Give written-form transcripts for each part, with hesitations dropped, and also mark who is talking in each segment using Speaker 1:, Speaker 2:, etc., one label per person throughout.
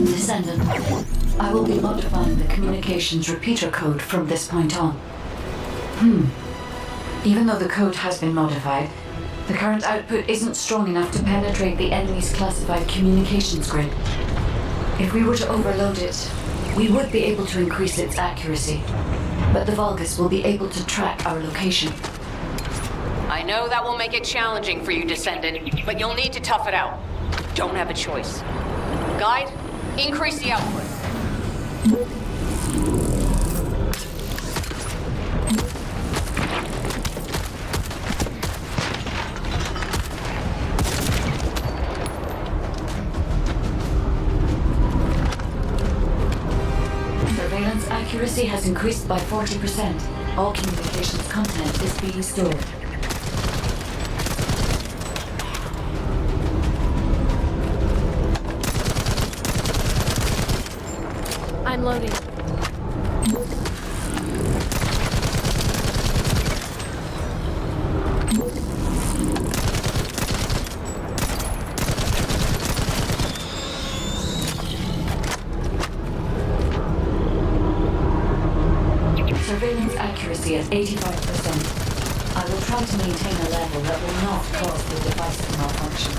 Speaker 1: Descendant, I will be modifying the communications repeater code from this point on. Even though the code has been modified, the current output isn't strong enough to penetrate the enemy's classified communications grid. If we were to overload it, we would be able to increase its accuracy, but the Vulgus will be able to track our location.
Speaker 2: I know that will make it challenging for you, Descendant, but you'll need to tough it out. Don't have a choice. Guide, increase the output.
Speaker 1: Surveillance accuracy has increased by 40%. All communications content is being stored.
Speaker 3: I'm loading.
Speaker 1: Surveillance accuracy at 85%. I will try to maintain a level that will not cause the device to malfunction.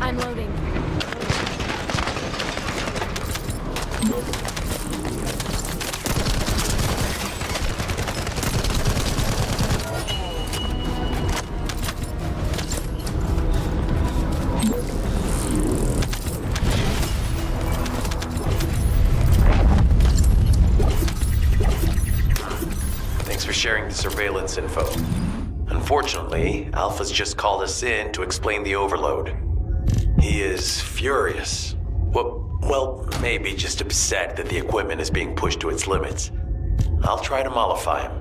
Speaker 3: I'm loading.
Speaker 4: Thanks for sharing the surveillance info. Unfortunately, Alpha's just called us in to explain the overload. He is furious. Well, maybe just upset that the equipment is being pushed to its limits. I'll try to mollify him.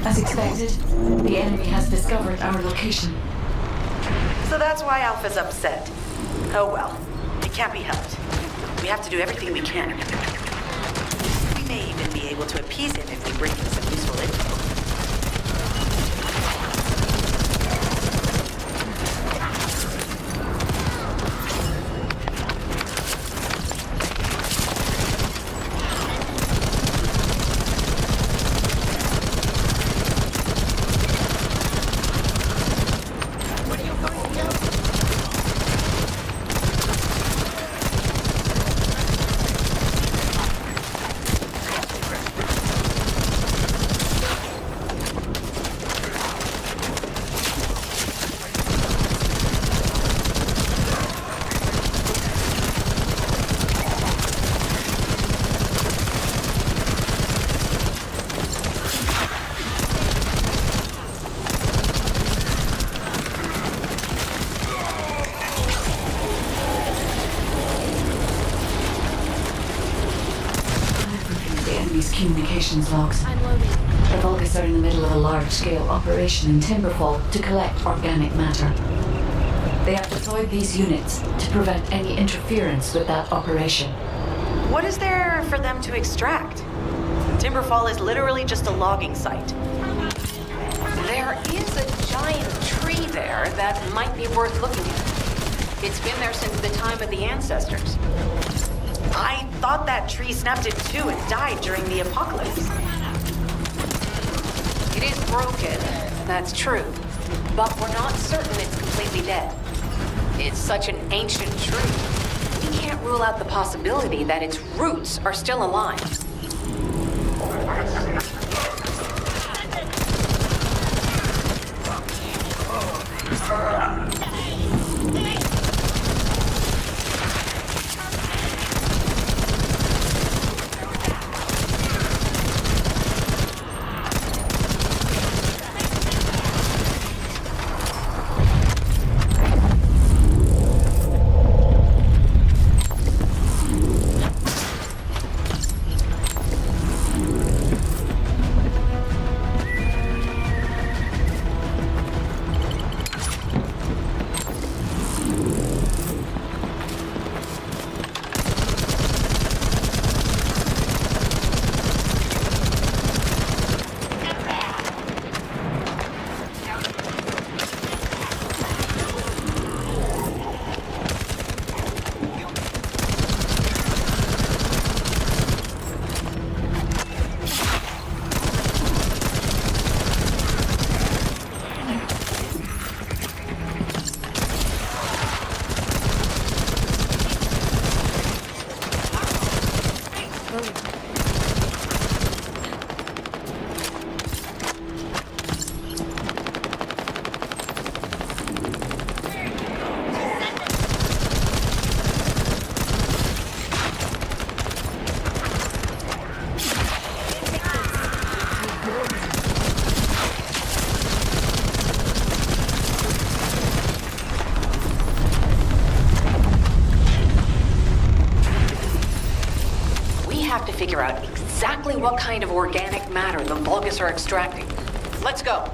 Speaker 1: As expected, the enemy has discovered our location.
Speaker 5: So that's why Alpha's upset. Oh well, it can't be helped. We have to do everything we can. We may even be able to appease him if we bring him some useful info.
Speaker 1: communications logs.
Speaker 3: I'm loading.
Speaker 1: The Vulgus are in the middle of a large-scale operation in Timberfall to collect organic matter. They have deployed these units to prevent any interference with that operation.
Speaker 5: What is there for them to extract? Timberfall is literally just a logging site.
Speaker 2: There is a giant tree there that might be worth looking at. It's been there since the time of the ancestors.
Speaker 5: I thought that tree snapped in two and died during the apocalypse.
Speaker 2: It is broken, that's true. But we're not certain it's completely dead. It's such an ancient tree. We can't rule out the possibility that its roots are still alive. Figure out exactly what kind of organic matter the Vulgus are extracting. Let's go.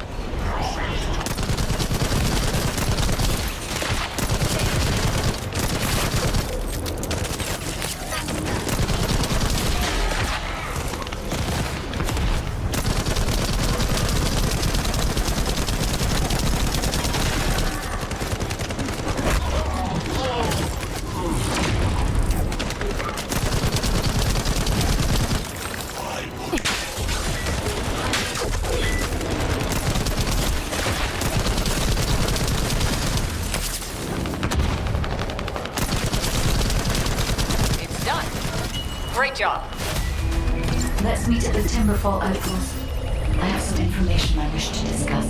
Speaker 2: Great job.
Speaker 1: Let's meet at the Timberfall outpost. I have some information I wish to discuss.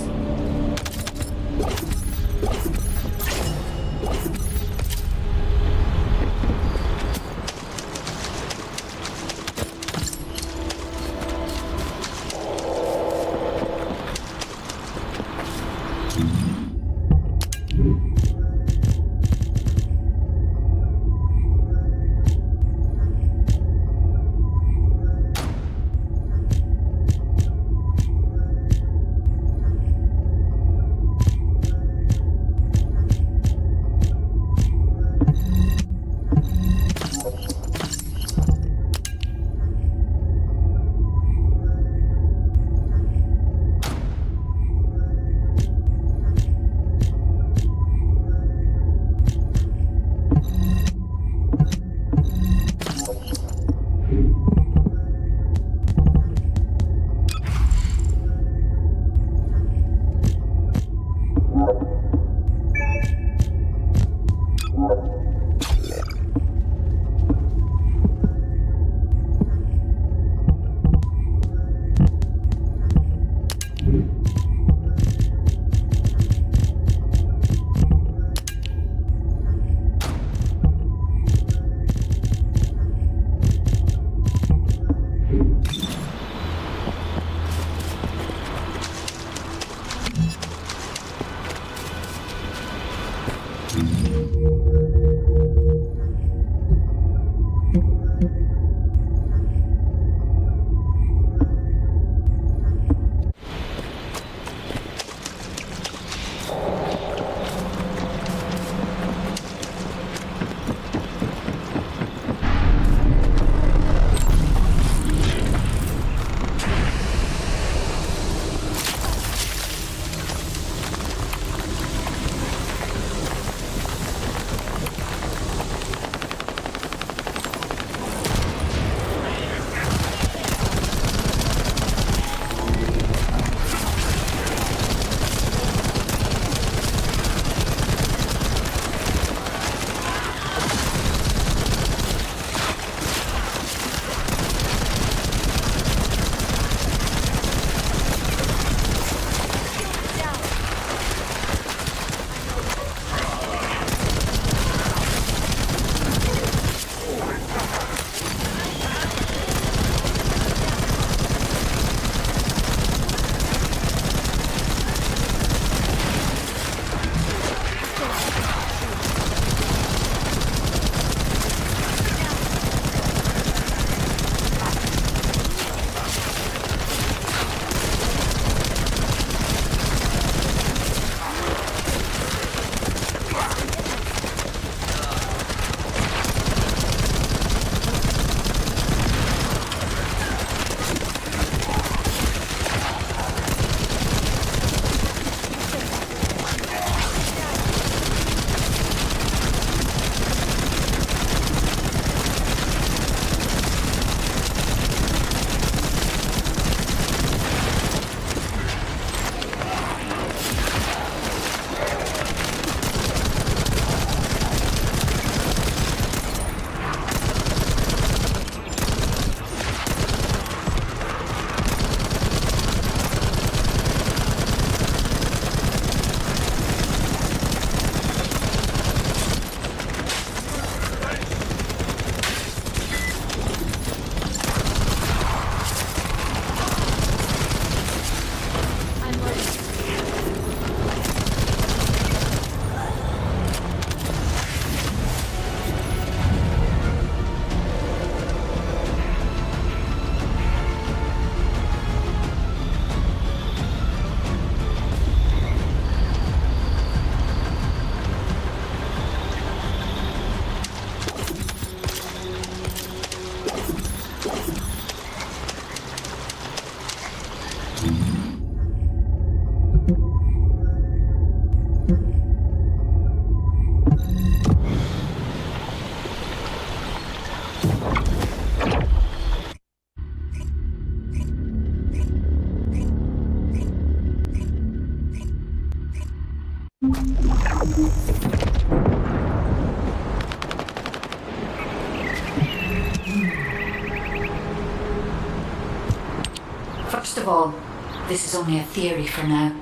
Speaker 1: this is only a theory for now.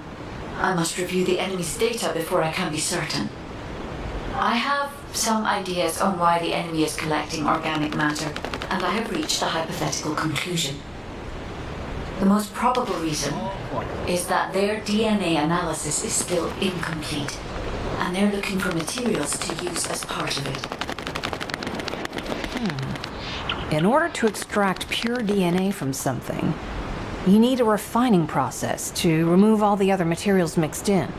Speaker 1: I must review the enemy's data before I can be certain. I have some ideas on why the enemy is collecting organic matter, and I have reached a hypothetical conclusion. The most probable reason is that their DNA analysis is still incomplete, and they're looking for materials to use as part of it.
Speaker 6: In order to extract pure DNA from something, you need a refining process to remove all the other materials mixed in.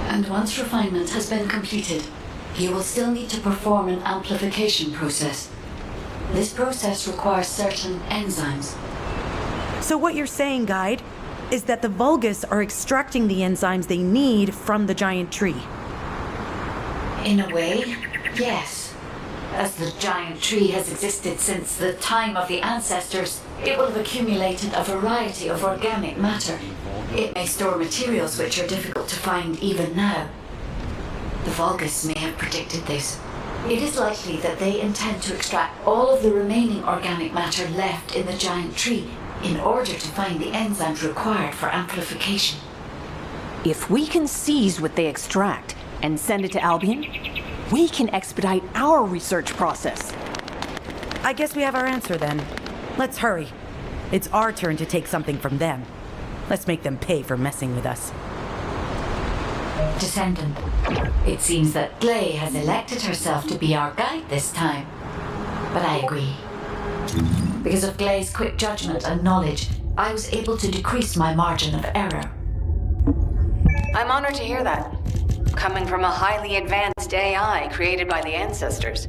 Speaker 1: And once refinement has been completed, you will still need to perform an amplification process. This process requires certain enzymes.
Speaker 5: So what you're saying, Guide, is that the Vulgus are extracting the enzymes they need from the giant tree.
Speaker 1: In a way, yes. As the giant tree has existed since the time of the ancestors, it will have accumulated a variety of organic matter. It may store materials which are difficult to find even now. The Vulgus may have predicted this. It is likely that they intend to extract all of the remaining organic matter left in the giant tree in order to find the enzymes required for amplification.
Speaker 6: If we can seize what they extract and send it to Albion, we can expedite our research process.
Speaker 5: I guess we have our answer then. Let's hurry. It's our turn to take something from them. Let's make them pay for messing with us.
Speaker 1: Descendant, it seems that Gley has elected herself to be our guide this time. But I agree. Because of Gley's quick judgment and knowledge, I was able to decrease my margin of error.
Speaker 2: I'm honored to hear that. Coming from a highly advanced AI created by the ancestors.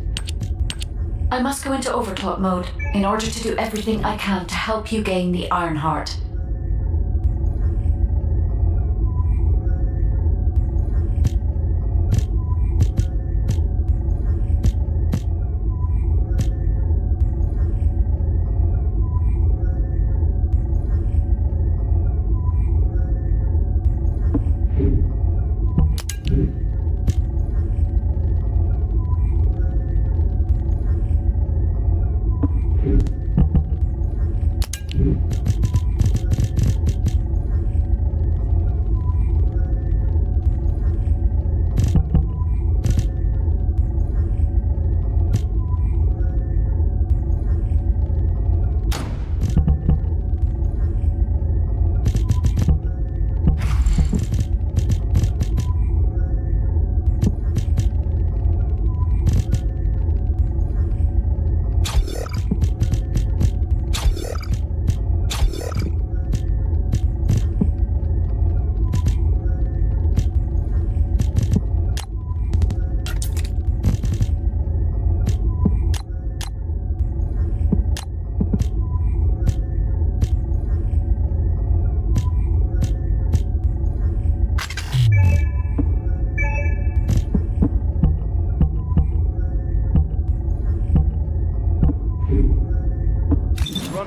Speaker 1: I must go into overclock mode in order to do everything I can to help you gain the Iron Heart.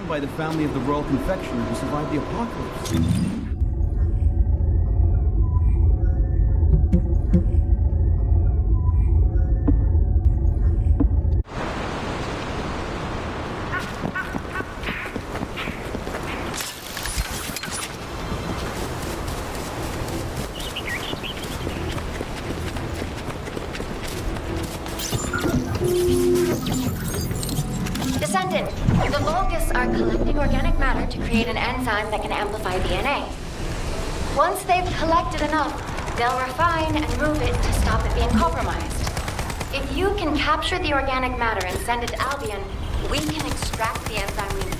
Speaker 7: By the family of the royal confectioner who survived the apocalypse.
Speaker 8: Descendant, the Vulgus are collecting organic matter to create an enzyme that can amplify DNA. Once they've collected enough, they'll refine and move it to stop it being compromised. If you can capture the organic matter and send it to Albion, we can extract the enzyme we need.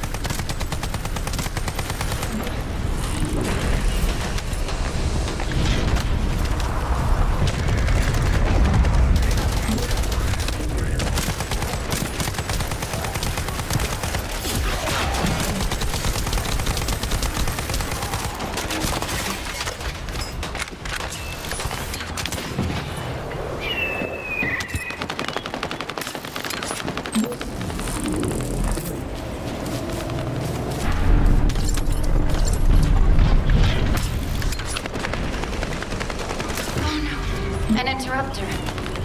Speaker 8: An interrupter.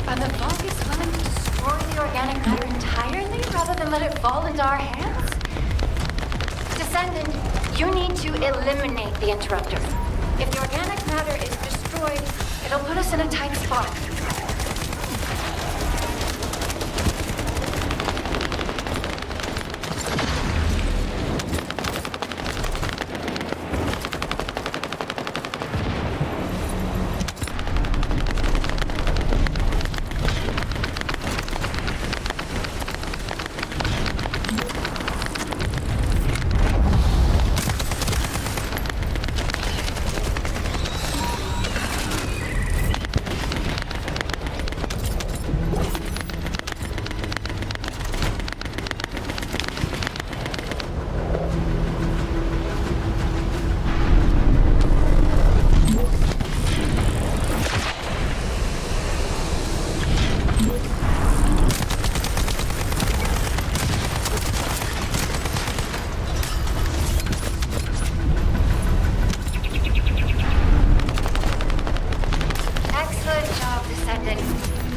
Speaker 8: Are the Vulgus willing to destroy the organic matter entirely rather than let it fall into our hands? Descendant, you need to eliminate the interruptor. If the organic matter is destroyed, it'll put us in a tight spot.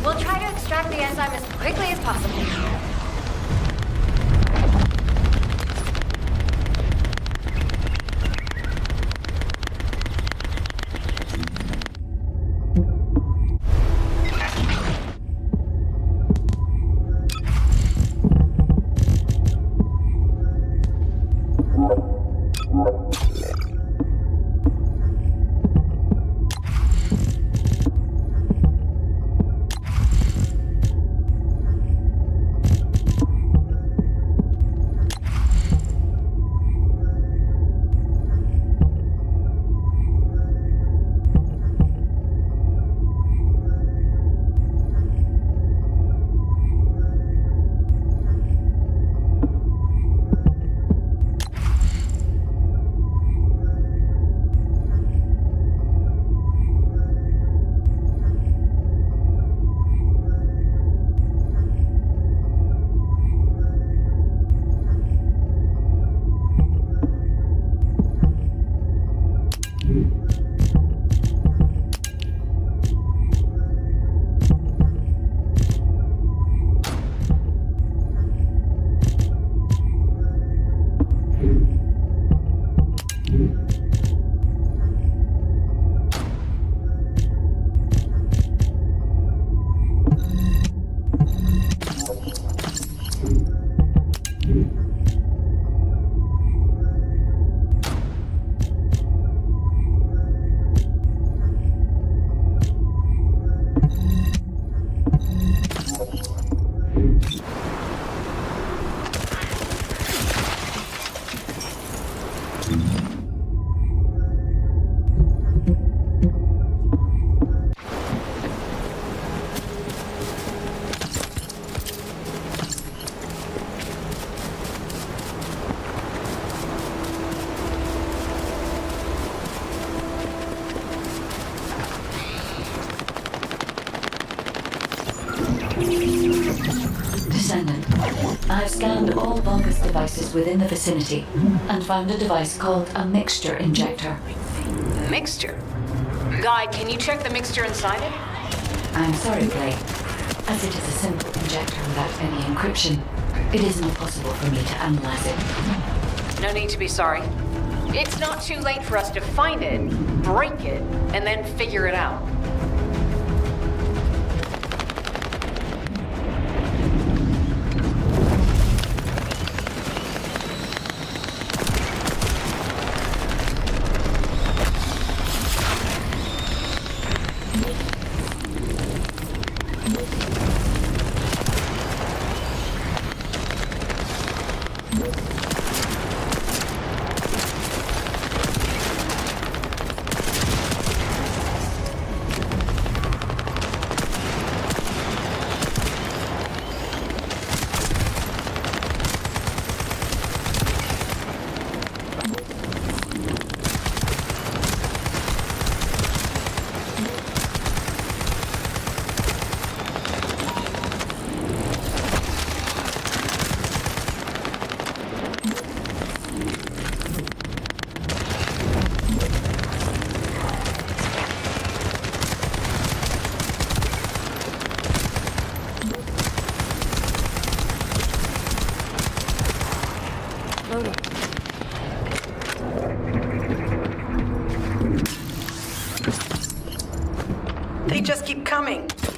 Speaker 8: We'll try to extract the enzyme as quickly as possible.
Speaker 1: Descendant, I've scanned all Vulgus devices within the vicinity and found a device called a mixture injector.
Speaker 2: Mixture? Guy, can you check the mixture inside it?
Speaker 1: I'm sorry, Clay. As it is a simple injector without any encryption, it is not possible for me to analyze it.
Speaker 2: No need to be sorry. It's not too late for us to find it, break it, and then figure it out.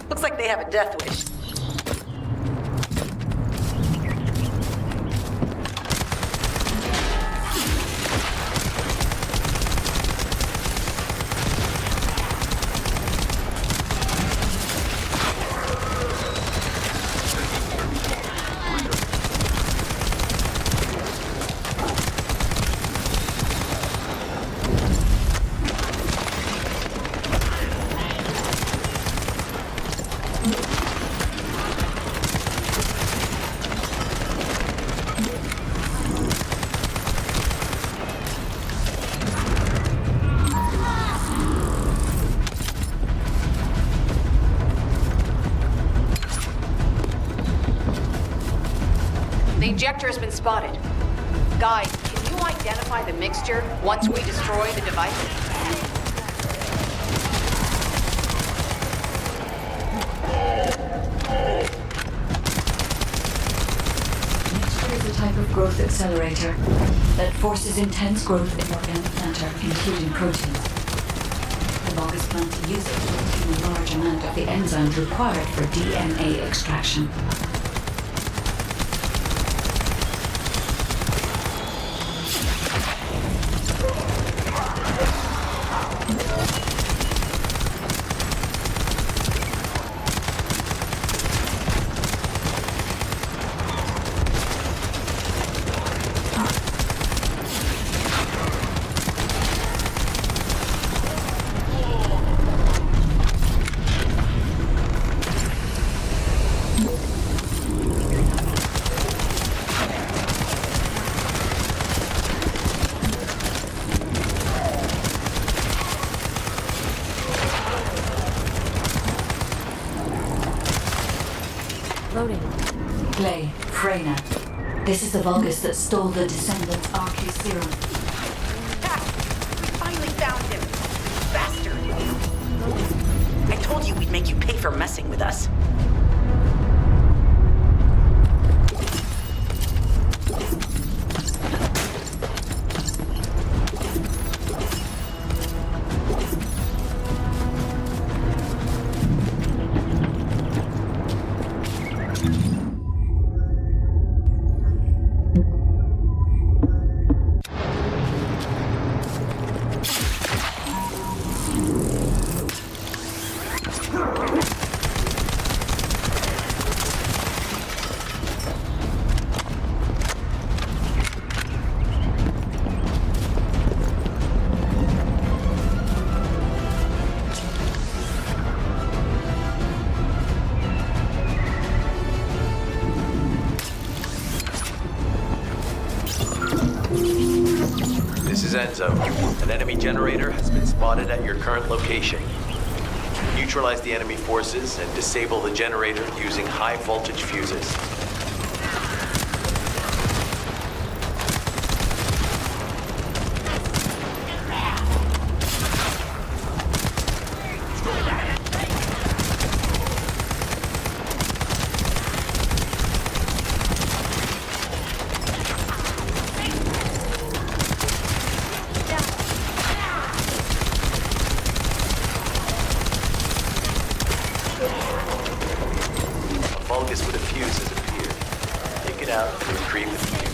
Speaker 5: Looks like they have a death wish.
Speaker 2: The ejector has been spotted. Guys, can you identify the mixture once we destroy the device?
Speaker 1: Mixture is a type of growth accelerator that forces intense growth in organic matter, including proteins. The longest plan to use it to obtain a large amount of the enzymes required for DNA extraction.
Speaker 3: Loading.
Speaker 1: Gley, Freyna. This is the Vulgus that stole the Descendant's RQ serum.
Speaker 5: Ha! We finally found him! Bastard! I told you we'd make you pay for messing with us.
Speaker 4: This is Enzo. An enemy generator has been spotted at your current location. Neutralize the enemy forces and disable the generator using high voltage fuses. Vulgus with a fuse has appeared. Take it out and retrieve the fuse.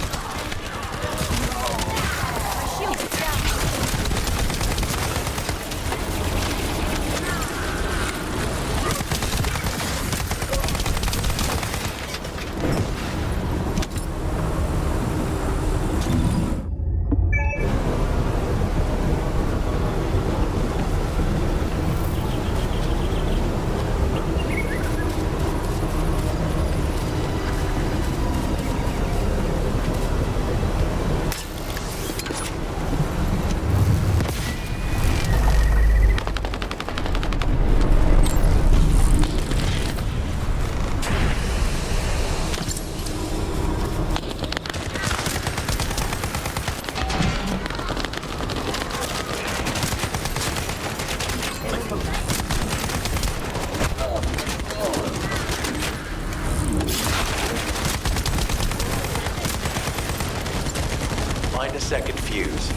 Speaker 4: Find a second fuse.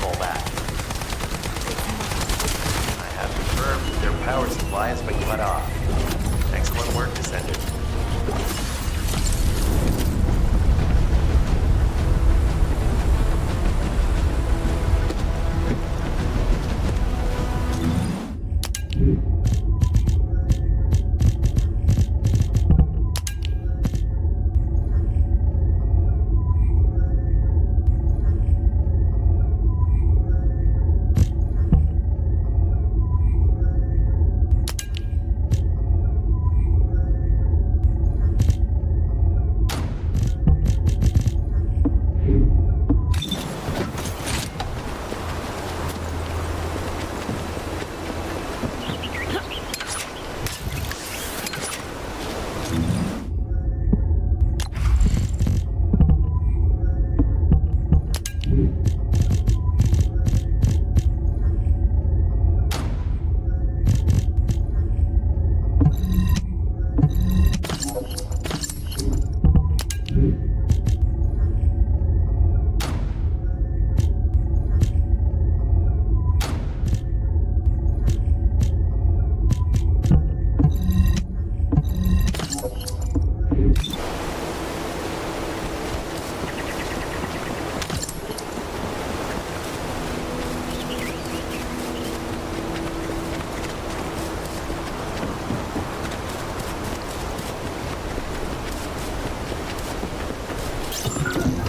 Speaker 4: fall back. I have confirmed that their power supply has been cut off. Excellent work, Descendant.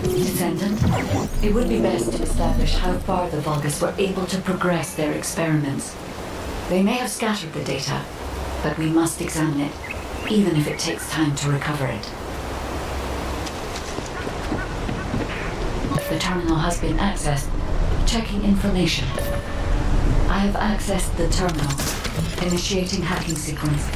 Speaker 1: Descendant, it would be best to establish how far the Vulgus were able to progress their experiments. They may have scattered the data, but we must examine it, even if it takes time to recover it. The terminal has been accessed. Checking information. I have accessed the terminal. Initiating hacking sequence.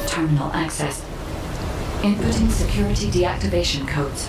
Speaker 1: Terminal access. Inputting security deactivation codes.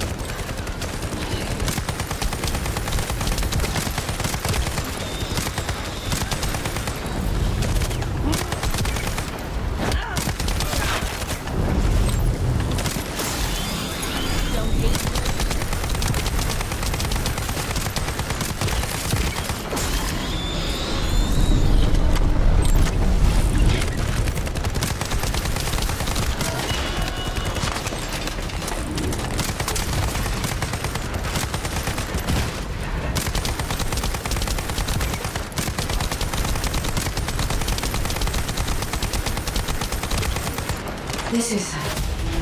Speaker 1: This is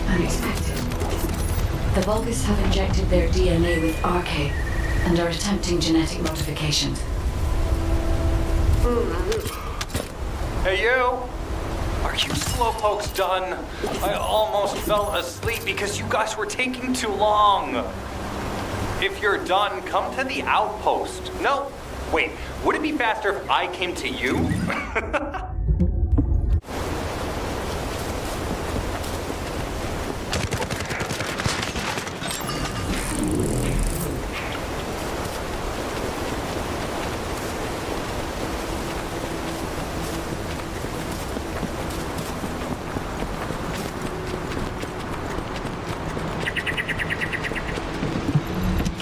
Speaker 1: unexpected. The Vulgus have injected their DNA with RK and are attempting genetic modifications.
Speaker 9: Hey, you! Are you slowpokes done? I almost fell asleep because you guys were taking too long. If you're done, come to the outpost. No, wait, would it be faster if I came to you?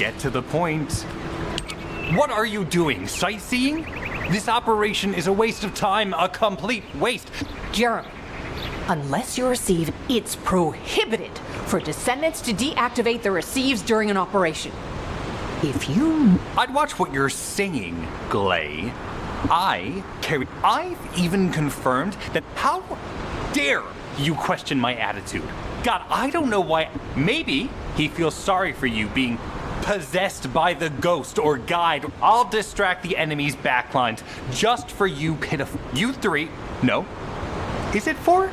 Speaker 9: get to the point. What are you doing? Sightseeing? This operation is a waste of time, a complete waste.
Speaker 6: Jeremy, unless you receive, it's prohibited for Descendants to deactivate the receives during an operation. If you...
Speaker 9: I'd watch what you're saying, Glay. I've even confirmed that how dare you question my attitude. God, I don't know why. Maybe he feels sorry for you being possessed by the ghost or guide. I'll distract the enemy's backlines just for you pitiful. You three. No. Is it four?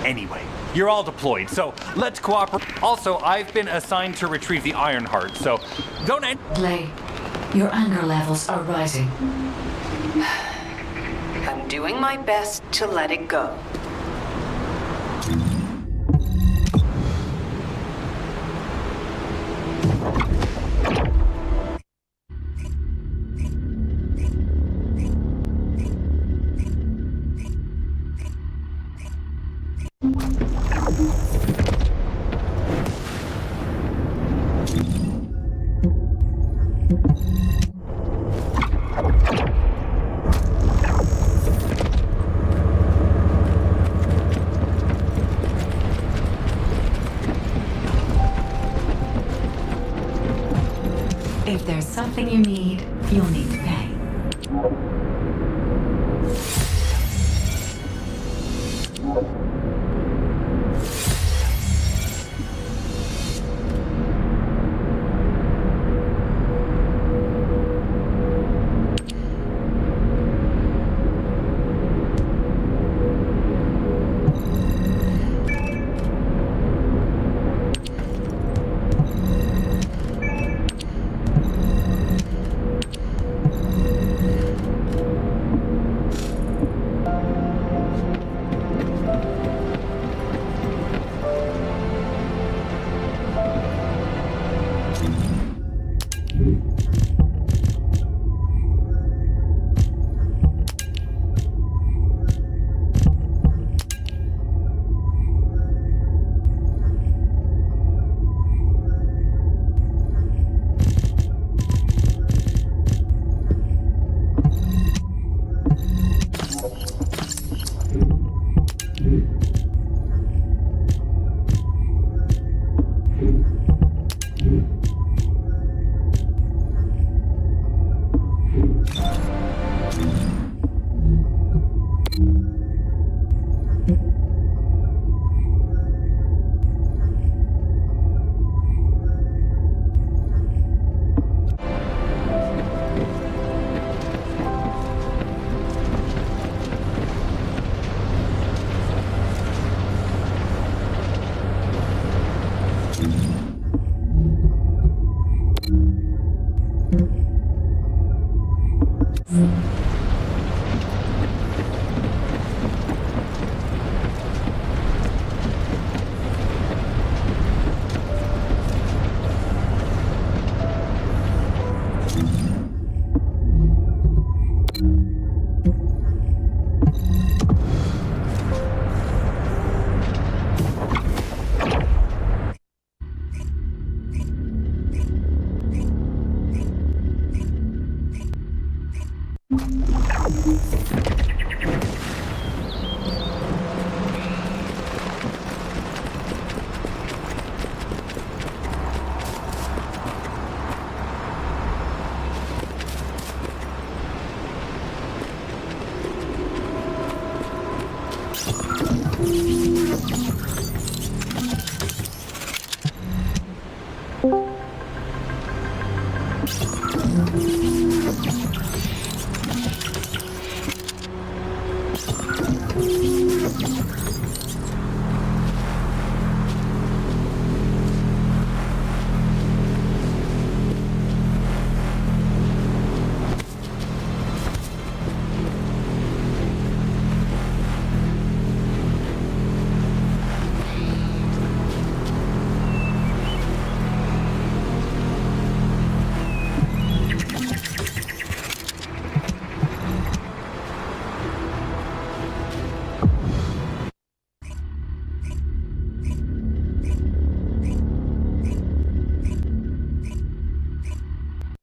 Speaker 9: Anyway, you're all deployed, so let's cooperate. Also, I've been assigned to retrieve the Ironheart, so don't end.
Speaker 1: Glay, your anger levels are rising.
Speaker 2: I'm doing my best to let it go.
Speaker 1: If there's something you need, you'll need to pay.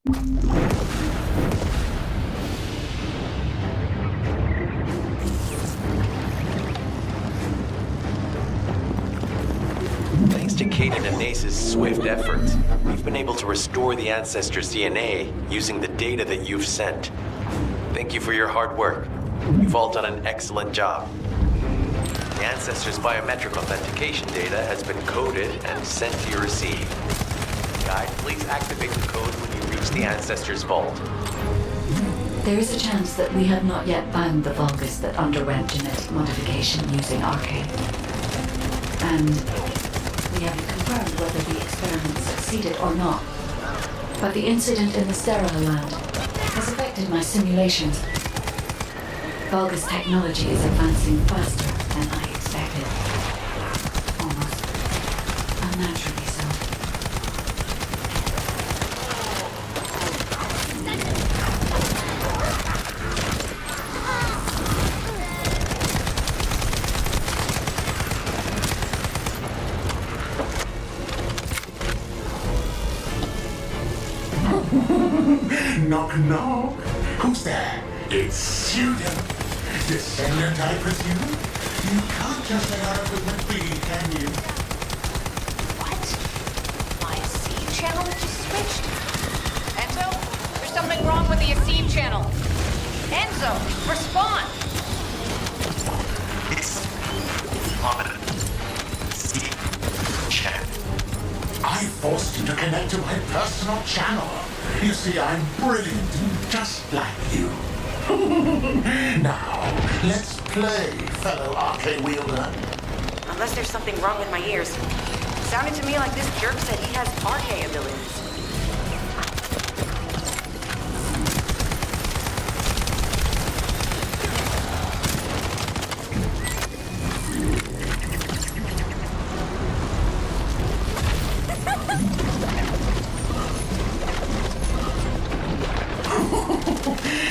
Speaker 4: Thanks to Caden and Nace's swift efforts, we've been able to restore the Ancestors' DNA using the data that you've sent. Thank you for your hard work. You've all done an excellent job. The Ancestors' biometric authentication data has been coded and sent to your receive. Guide, please activate the code when you reach the Ancestors' vault.
Speaker 1: There is a chance that we have not yet found the Vulgus that underwent genetic modification using Arcane. And we haven't confirmed whether the experiment succeeded or not. But the incident in the sterile land has affected my simulations. Vulgus technology is advancing faster than I expected. Almost unnaturally so.
Speaker 10: Knock, knock. Who's there? It's Student. Descendant, I presume? You can't just let out with my feet, can you?
Speaker 2: What? My Aceve channel just switched? Enzo, there's something wrong with the Aceve channel. Enzo, respond!
Speaker 10: It's on Aceve channel. I forced you to connect to my personal channel. You see, I'm brilliant, just like you. Now, let's play, fellow arcane wielder.
Speaker 5: Unless there's something wrong with my ears. Sounded to me like this jerk said he has arcane abilities.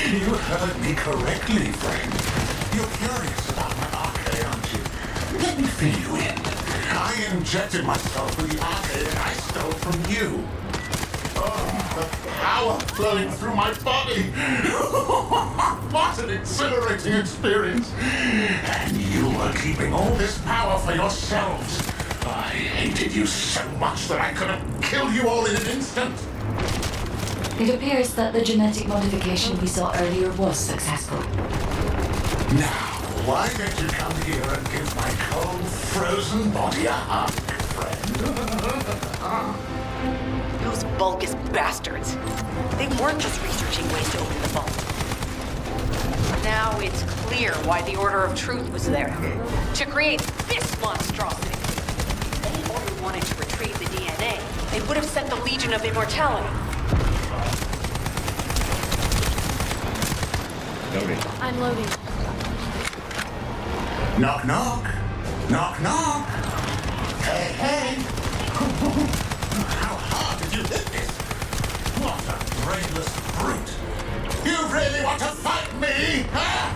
Speaker 10: You heard me correctly, friend. You're curious about my arcane, aren't you? Let me fill you in. I injected myself with the arcane I stole from you. Oh, the power flowing through my body. What an exhilarating experience. And you were keeping all this power for yourselves. I hated you so much that I could have killed you all in an instant.
Speaker 1: It appears that the genetic modification we saw earlier was successful.
Speaker 10: Now, why don't you come here and give my cold, frozen body a hug, friend?
Speaker 5: Those Vulgus bastards. They weren't just researching ways to open the vault.
Speaker 2: Now it's clear why the Order of Truth was there. To create this monstrosity. If any Order wanted to retrieve the DNA, they would have sent the Legion of Immortality.
Speaker 3: I'm loading.
Speaker 10: Knock, knock. Knock, knock. Hey, hey. How hard did you hit this? What a brainless brute. You really want to fight me, huh?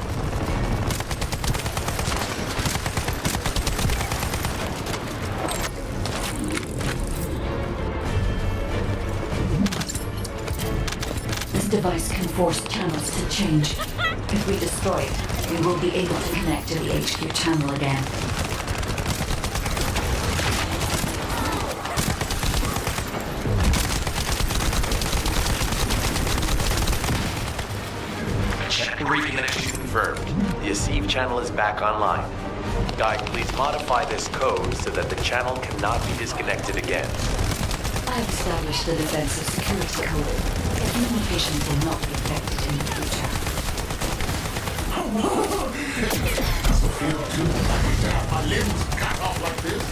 Speaker 1: This device can force channels to change. If we destroy it, we will be able to connect to the HQ channel again.
Speaker 4: Reconnection confirmed. The Aceve channel is back online. Guide, please modify this code so that the channel cannot be disconnected again.
Speaker 1: I have established the defensive security code. Communications will not be affected in the future.
Speaker 10: Doesn't feel too lucky to have my limbs cut off like this.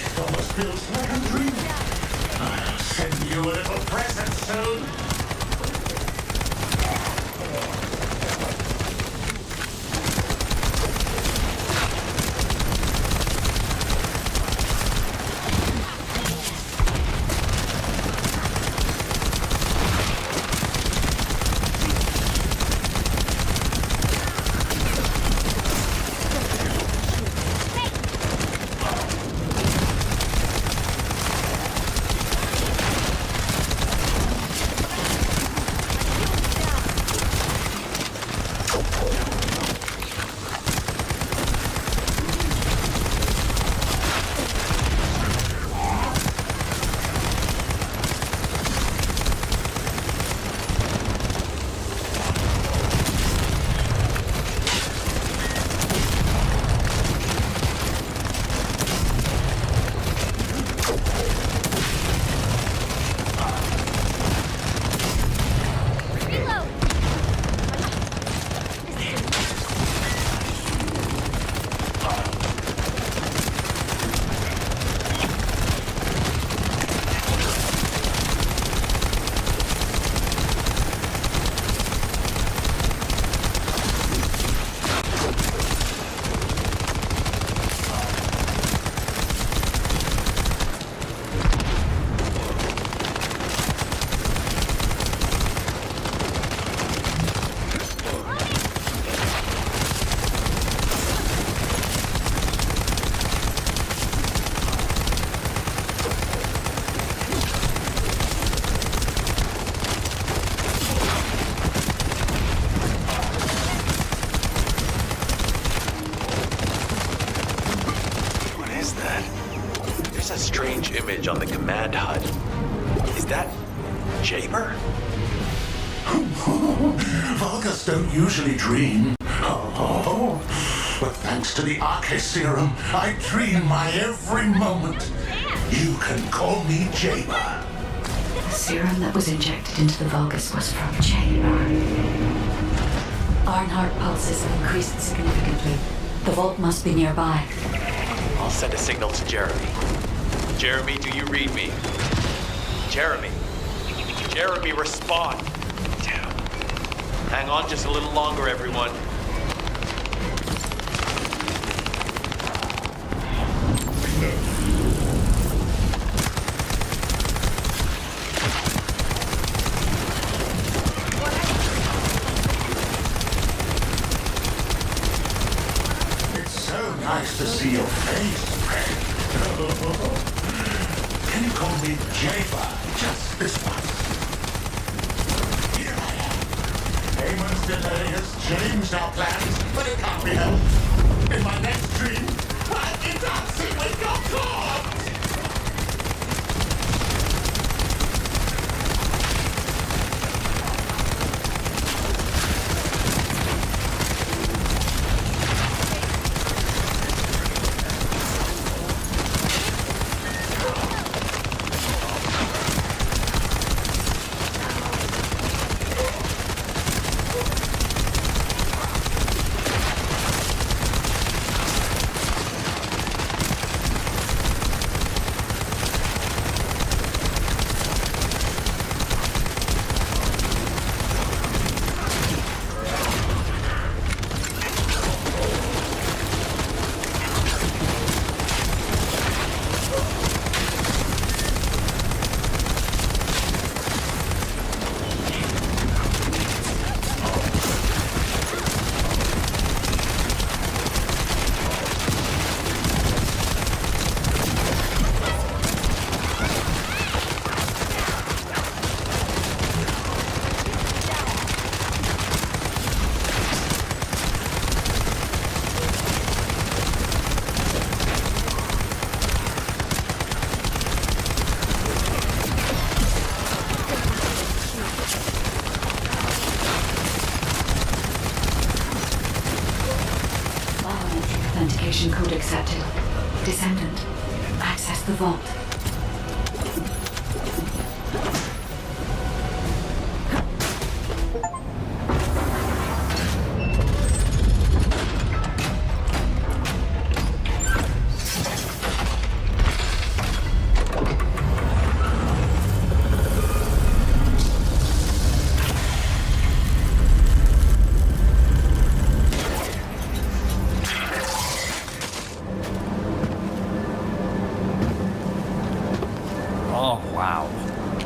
Speaker 10: It almost feels like I'm dreaming. I'll send you a little present soon.
Speaker 4: Command HUD. Is that Jaber?
Speaker 10: Vulgus don't usually dream. Oh, but thanks to the Arche serum, I dream my every moment. You can call me Jaber.
Speaker 1: The serum that was injected into the Vulgus was from Jaber. Our heart pulses have increased significantly. The vault must be nearby.
Speaker 4: I'll send a signal to Jeremy. Jeremy, do you read me? Jeremy. Jeremy, respond. Damn. Hang on just a little longer, everyone.
Speaker 10: Nice to see your face, friend. Can you call me Jaber just this once? Here I am. Haman's delay has changed our plans, but it can't be helped. In my next dream, I'll be dancing with your corpse!
Speaker 1: Authentication code accepted. Descendant, access the vault.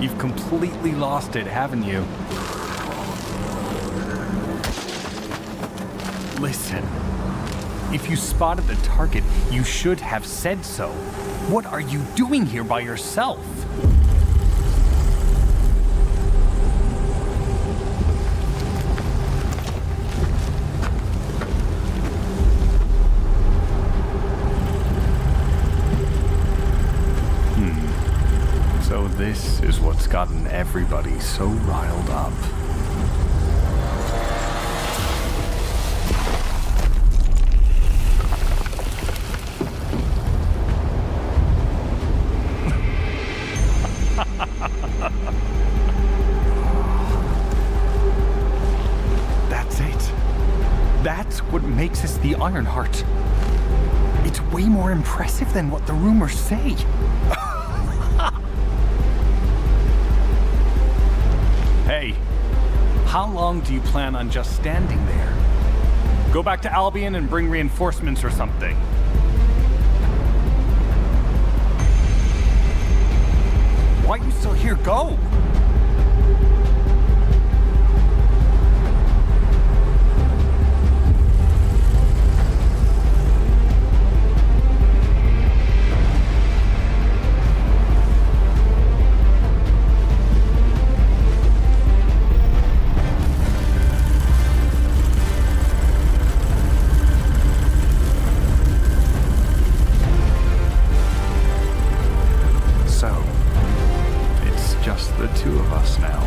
Speaker 9: You've completely lost it, haven't you? Listen, if you spotted the target, you should have said so. What are you doing here by yourself? So this is what's gotten everybody so riled up. That's it. That's what makes us the Ironheart. It's way more impressive than what the rumors say. Hey, how long do you plan on just standing there? Go back to Albion and bring reinforcements or something. Why are you still here? Go!
Speaker 11: just the two of us now.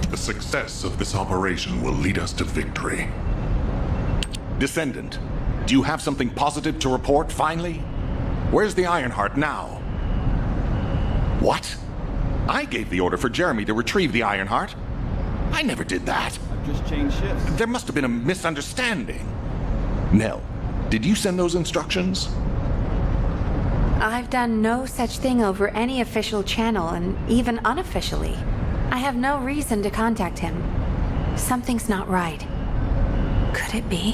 Speaker 10: The success of this operation will lead us to victory.
Speaker 12: Descendant, do you have something positive to report, finally? Where's the Ironheart now? What? I gave the order for Jeremy to retrieve the Ironheart. I never did that.
Speaker 7: I've just changed shifts.
Speaker 12: There must have been a misunderstanding. Nell, did you send those instructions?
Speaker 13: I've done no such thing over any official channel, and even unofficially. I have no reason to contact him. Something's not right. Could it be?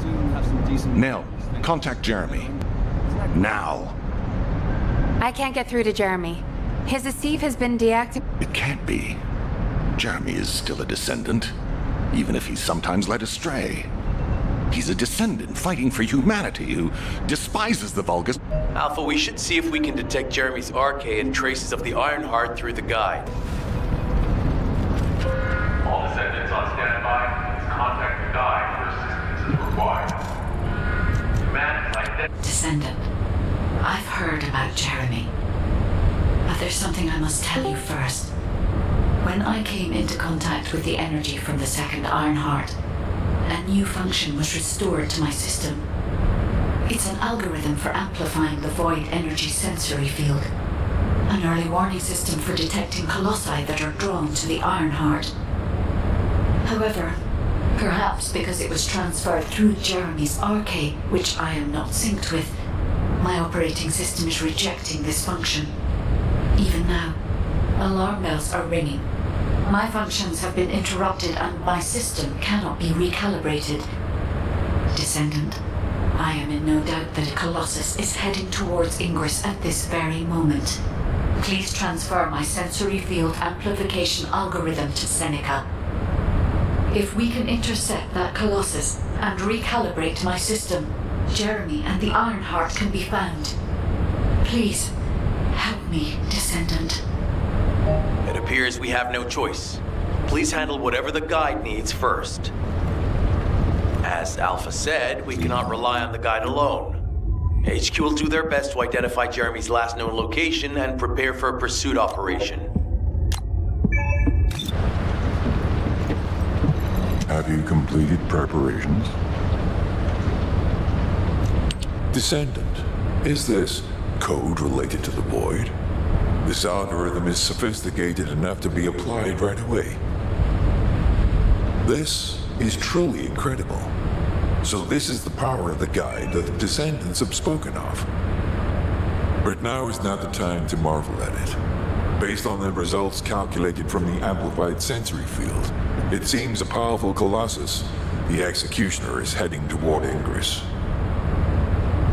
Speaker 7: Soon have some decent...
Speaker 12: Nell, contact Jeremy. Now.
Speaker 13: I can't get through to Jeremy. His receive has been deactivated.
Speaker 12: It can't be. Jeremy is still a descendant, even if he's sometimes led astray. He's a descendant fighting for humanity who despises the Vulgus.
Speaker 4: Alpha, we should see if we can detect Jeremy's arcade and traces of the Ironheart through the guide.
Speaker 14: All descendants on standby. Please contact the guide for assistance as required. Command like
Speaker 1: Descendant, I've heard about Jeremy. But there's something I must tell you first. When I came into contact with the energy from the second Ironheart, a new function was restored to my system. It's an algorithm for amplifying the void energy sensory field. An early warning system for detecting colossi that are drawn to the Ironheart. However, perhaps because it was transferred through Jeremy's arcade, which I am not synced with, my operating system is rejecting this function. Even now, alarm bells are ringing. My functions have been interrupted and my system cannot be recalibrated. Descendant, I am in no doubt that a Colossus is heading towards Ingress at this very moment. Please transfer my sensory field amplification algorithm to Seneca. If we can intercept that Colossus and recalibrate my system, Jeremy and the Ironheart can be found. Please, help me, Descendant.
Speaker 4: It appears we have no choice. Please handle whatever the guide needs first. As Alpha said, we cannot rely on the guide alone. HQ will do their best to identify Jeremy's last known location and prepare for a pursuit operation.
Speaker 15: Have you completed preparations? Descendant, is this code related to the Void? This algorithm is sophisticated enough to be applied right away. This is truly incredible. So this is the power of the guide that the Descendants have spoken of. But now is not the time to marvel at it. Based on the results calculated from the amplified sensory field, it seems a powerful Colossus, the Executioner, is heading toward Ingress.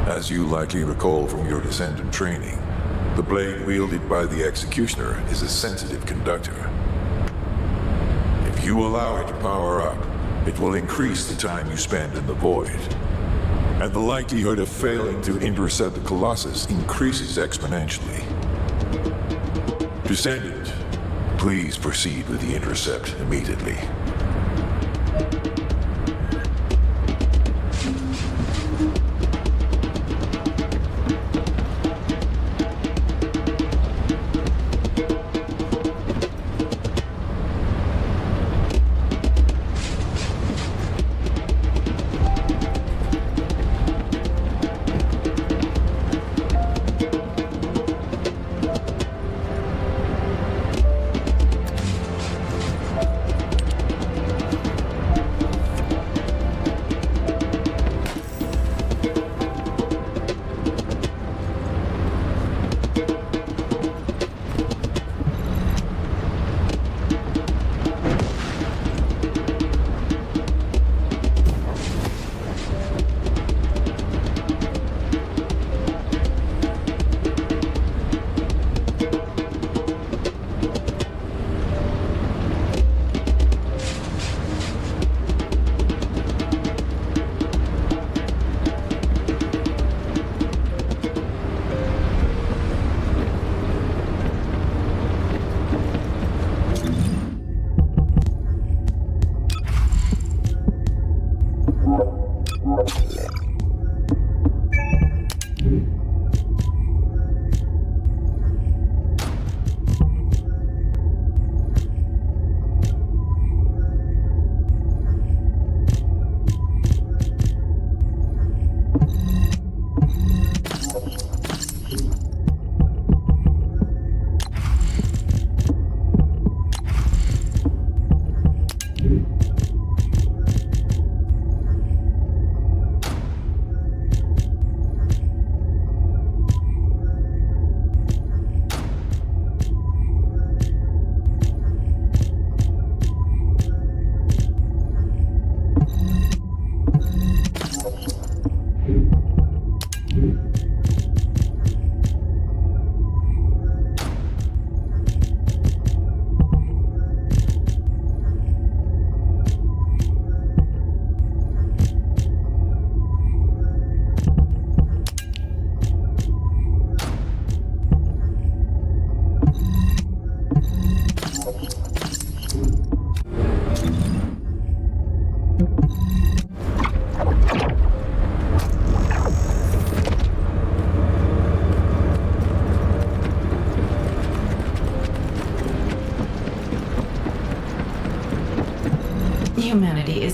Speaker 15: As you likely recall from your Descendant training, the blade wielded by the Executioner is a sensitive conductor. If you allow it to power up, it will increase the time you spend in the Void. And the likelihood of failing to intercept the Colossus increases exponentially. Descendant, please proceed with the intercept immediately.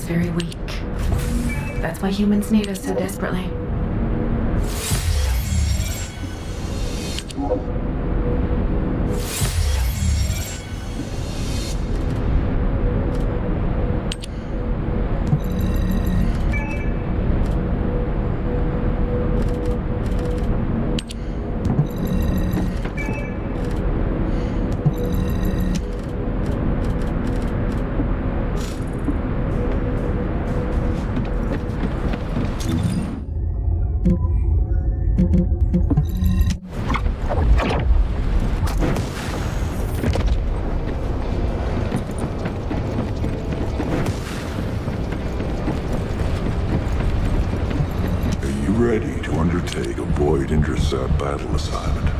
Speaker 1: is very weak. That's why humans need us so desperately.
Speaker 15: Ready to undertake a void intercept battle assignment.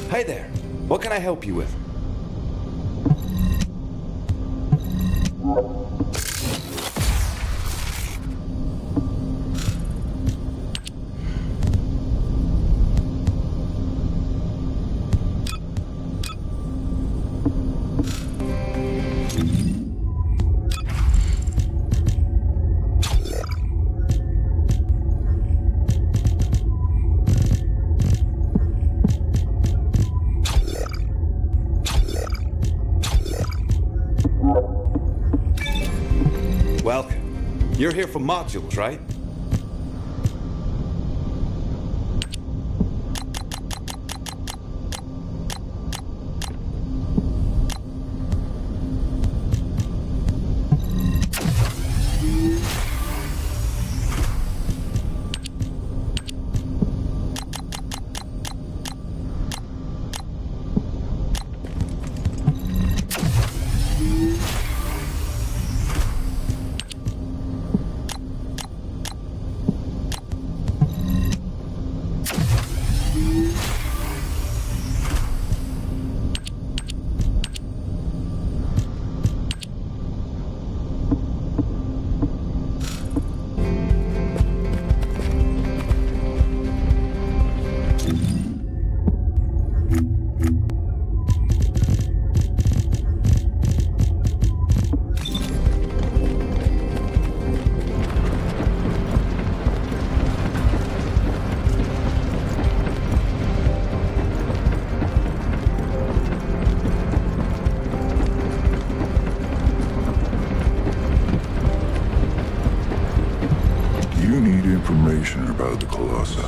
Speaker 11: Hi there. What can I help you with? Welcome. You're here for modules, right?
Speaker 15: You need information about the Colossi.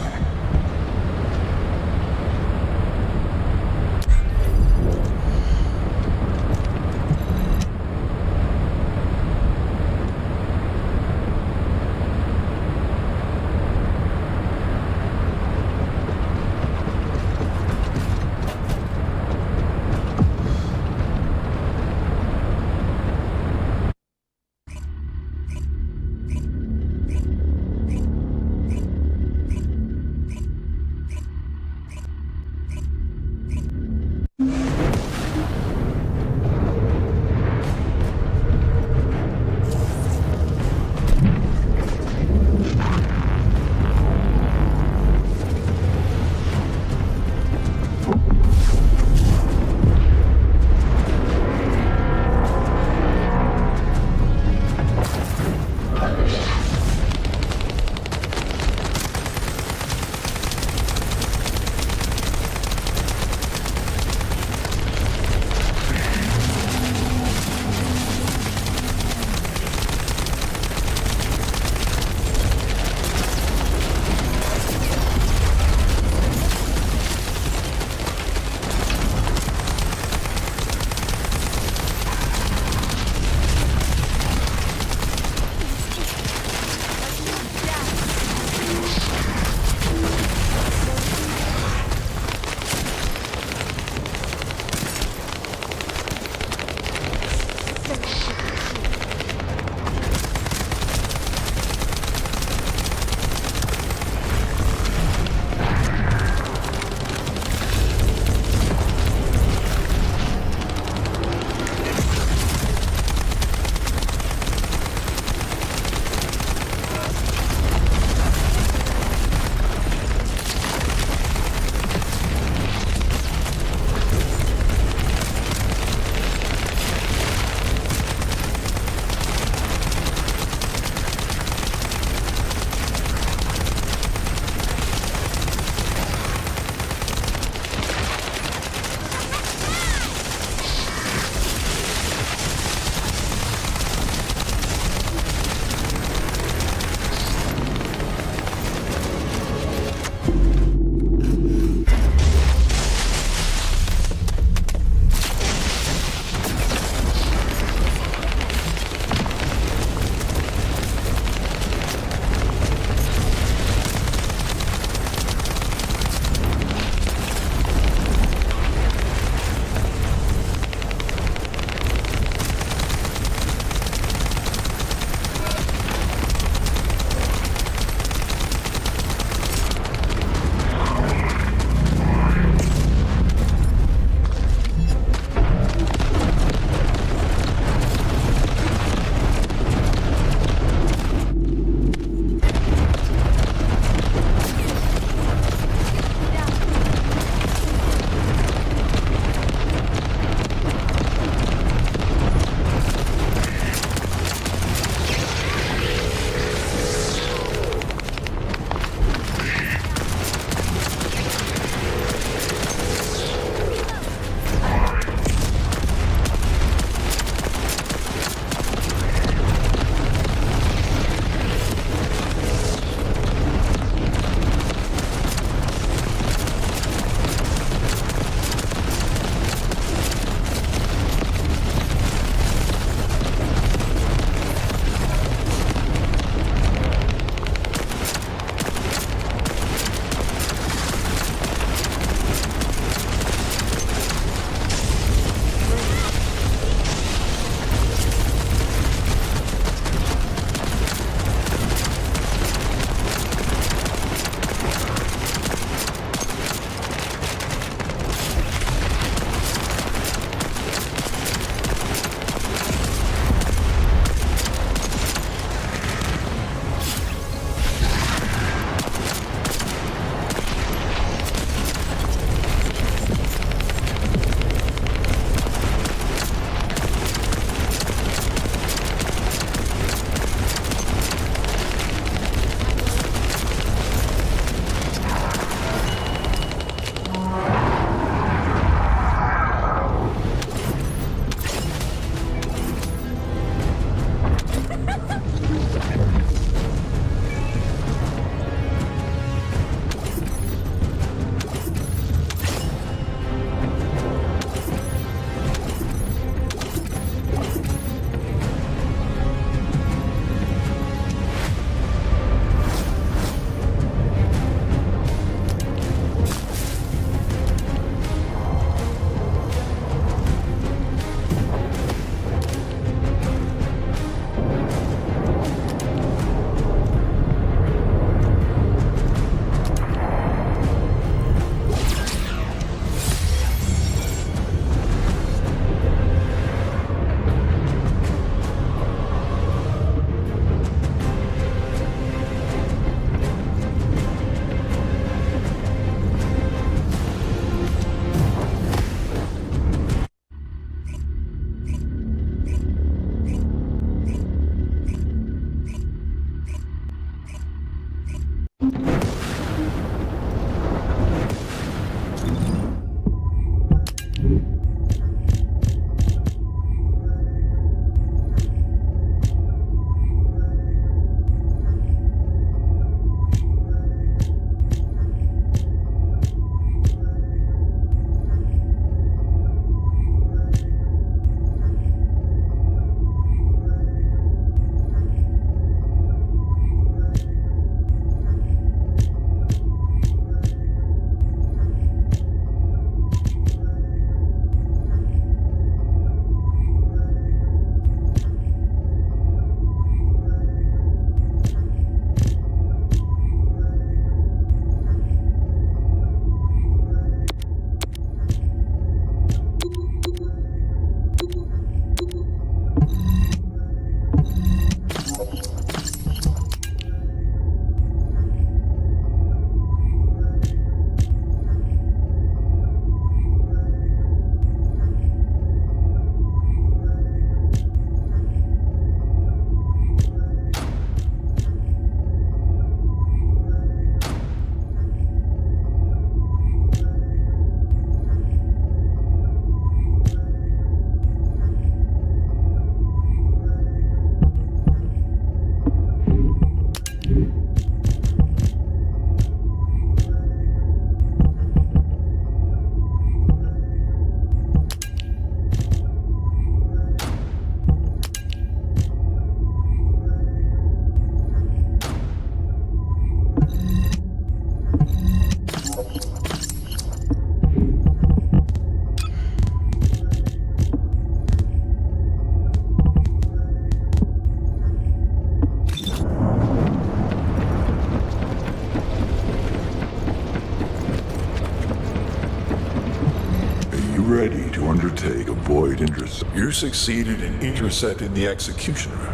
Speaker 15: ready to undertake a void intercept. You succeeded in intercepting the Executioner.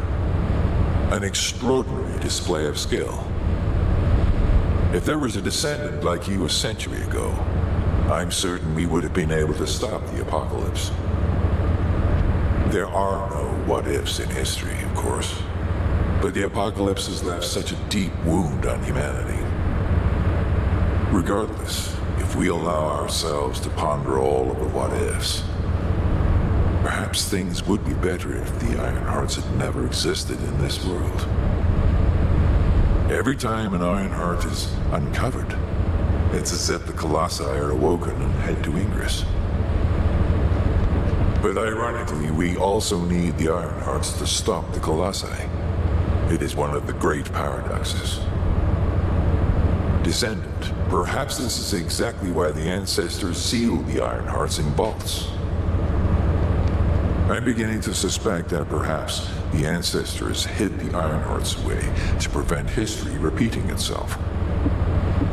Speaker 15: An extraordinary display of skill. If there was a descendant like you a century ago, I'm certain we would have been able to stop the apocalypse. There are no what-ifs in history, of course, but the apocalypse has left such a deep wound on humanity. Regardless, if we allow ourselves to ponder all of the what-ifs, perhaps things would be better if the Ironhearts had never existed in this world. Every time an Ironheart is uncovered, it's as if the Colossi are awoken and head to Ingress. But ironically, we also need the Ironhearts to stop the Colossi. It is one of the great paradoxes. Descendant, perhaps this is exactly why the ancestors sealed the Ironhearts in vaults. I'm beginning to suspect that perhaps the ancestors hid the Ironhearts away to prevent history repeating itself.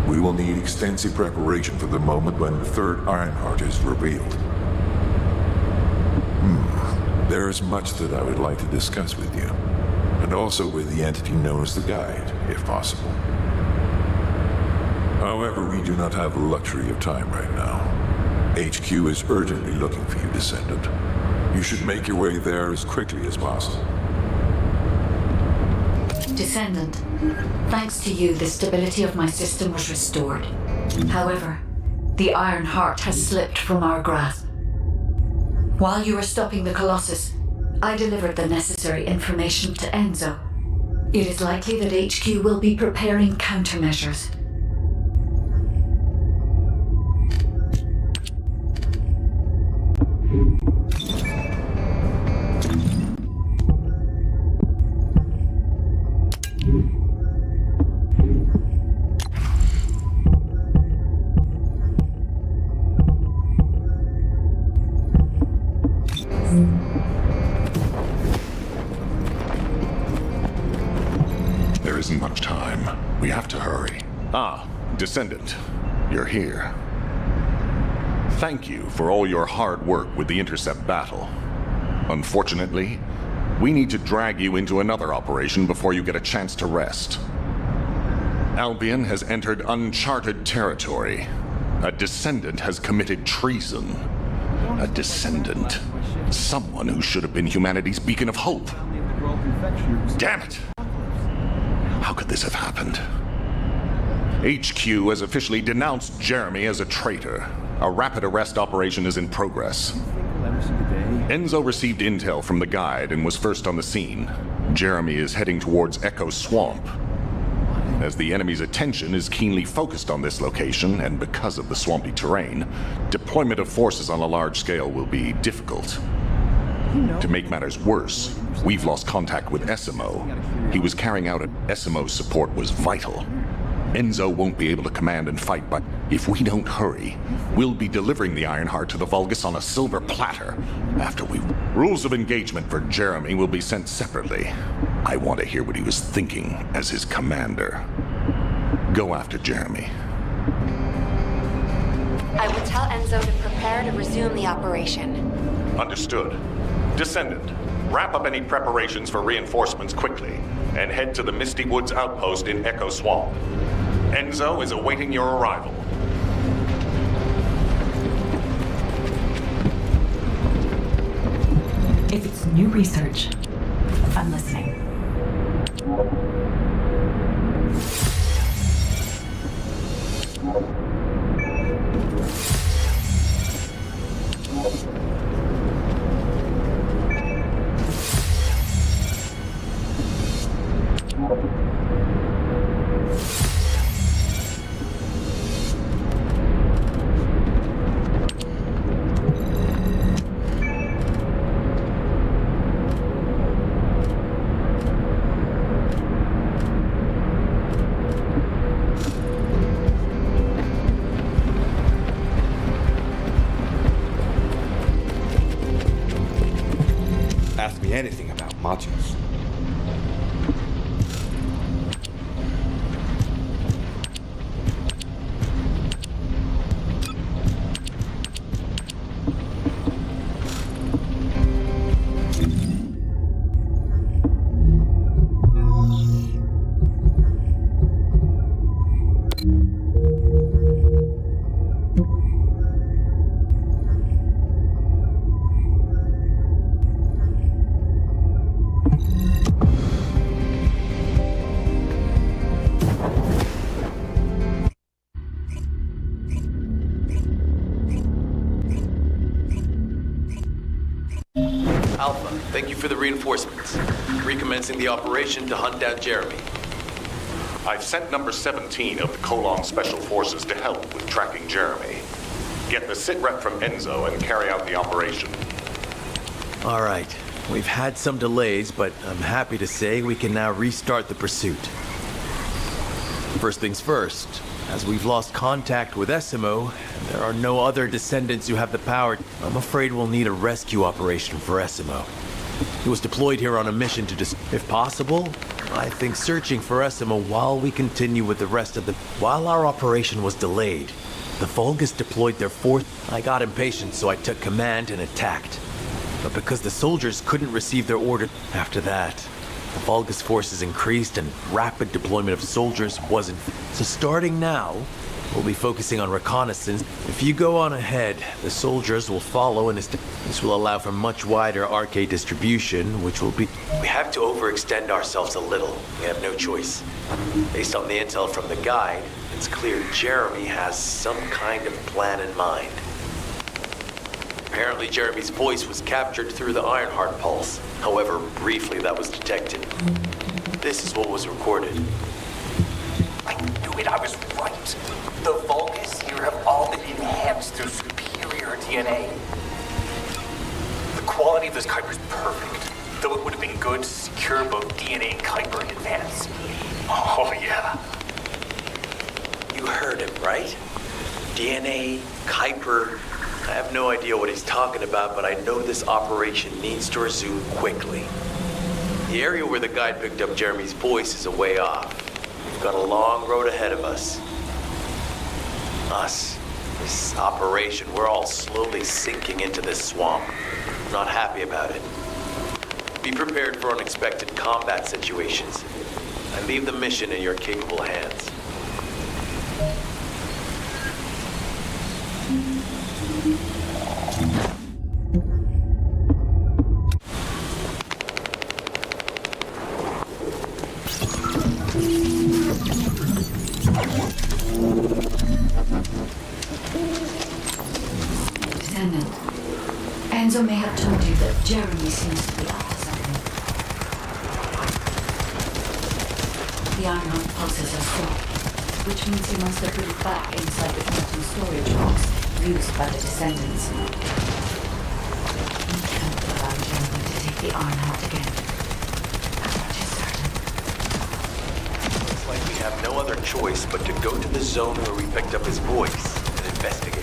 Speaker 15: We will need extensive preparation for the moment when the third Ironheart is revealed. There is much that I would like to discuss with you, and also with the entity known as the Guide, if possible. However, we do not have the luxury of time right now. HQ is urgently looking for you, Descendant. You should make your way there as quickly as possible.
Speaker 1: Descendant, thanks to you, the stability of my system was restored. However, the Iron Heart has slipped from our grasp. While you were stopping the Colossus, I delivered the necessary information to Enzo. It is likely that HQ will be preparing countermeasures.
Speaker 12: There isn't much time. We have to hurry. Ah, Descendant, you're here. Thank you for all your hard work with the Intercept battle. Unfortunately, we need to drag you into another operation before you get a chance to rest. Albion has entered uncharted territory. A Descendant has committed treason. A Descendant. Someone who should have been humanity's beacon of hope. Damn it! How could this have happened? HQ has officially denounced Jeremy as a traitor. A rapid arrest operation is in progress. Enzo received intel from the Guide and was first on the scene. Jeremy is heading towards Echo Swamp. As the enemy's attention is keenly focused on this location, and because of the swampy terrain, deployment of forces on a large scale will be difficult. To make matters worse, we've lost contact with SMO. He was carrying out SMO's support was vital. Enzo won't be able to command and fight, but if we don't hurry, we'll be delivering the Ironheart to the Vulgus on a silver platter after we... Rules of engagement for Jeremy will be sent separately. I want to hear what he was thinking as his commander. Go after Jeremy.
Speaker 8: I will tell Enzo to prepare to resume the operation.
Speaker 4: Understood. Descendant, wrap up any preparations for reinforcements quickly, and head to the Misty Woods outpost in Echo Swamp. Enzo is awaiting your arrival.
Speaker 16: If it's new research, I'm listening.
Speaker 11: Ask me anything about modules.
Speaker 4: Alpha, thank you for the reinforcements. Recommencing the operation to hunt down Jeremy.
Speaker 12: I've sent number 17 of the Colon Special Forces to help with tracking Jeremy. Get the sitrep from Enzo and carry out the operation.
Speaker 4: All right. We've had some delays, but I'm happy to say we can now restart the pursuit. First things first, as we've lost contact with Essimo, and there are no other descendants who have the power, I'm afraid we'll need a rescue operation for Essimo. He was deployed here on a mission to if possible, I think searching for Essimo while we continue with the rest of the... While our operation was delayed, the Vulgus deployed their fourth... I got impatient, so I took command and attacked. But because the soldiers couldn't receive their order after that, the Vulgus forces increased and rapid deployment of soldiers wasn't... So starting now, we'll be focusing on reconnaissance. If you go on ahead, the soldiers will follow and this will allow for much wider arcade distribution, which will be... We have to overextend ourselves a little. We have no choice. Based on the intel from the guide, it's clear Jeremy has some kind of plan in mind. Apparently Jeremy's voice was captured through the Ironheart pulse. However, briefly that was detected. This is what was recorded.
Speaker 9: I knew it, I was right. The Vulgus here have all been enhanced through superior DNA. The quality of this Kuiper's perfect, though it would have been good to secure both DNA and Kuiper in advance. Oh, yeah.
Speaker 4: You heard him, right? DNA, Kuiper... I have no idea what he's talking about, but I know this operation needs to resume quickly. The area where the guide picked up Jeremy's voice is a way off. We've got a long road ahead of us. This operation, we're all slowly sinking into this swamp. I'm not happy about it. Be prepared for unexpected combat situations. I leave the mission in your capable hands.
Speaker 1: Descendant, Enzo may have told you that Jeremy seems to be up to something. The Ironheart pulses are stopped, which means he must have put it back inside the quantum storage box used by the Descendants. We can't allow Jeremy to take the Ironheart again. That much is certain.
Speaker 4: Looks like we have no other choice but to go to the zone where we picked up his voice and investigate.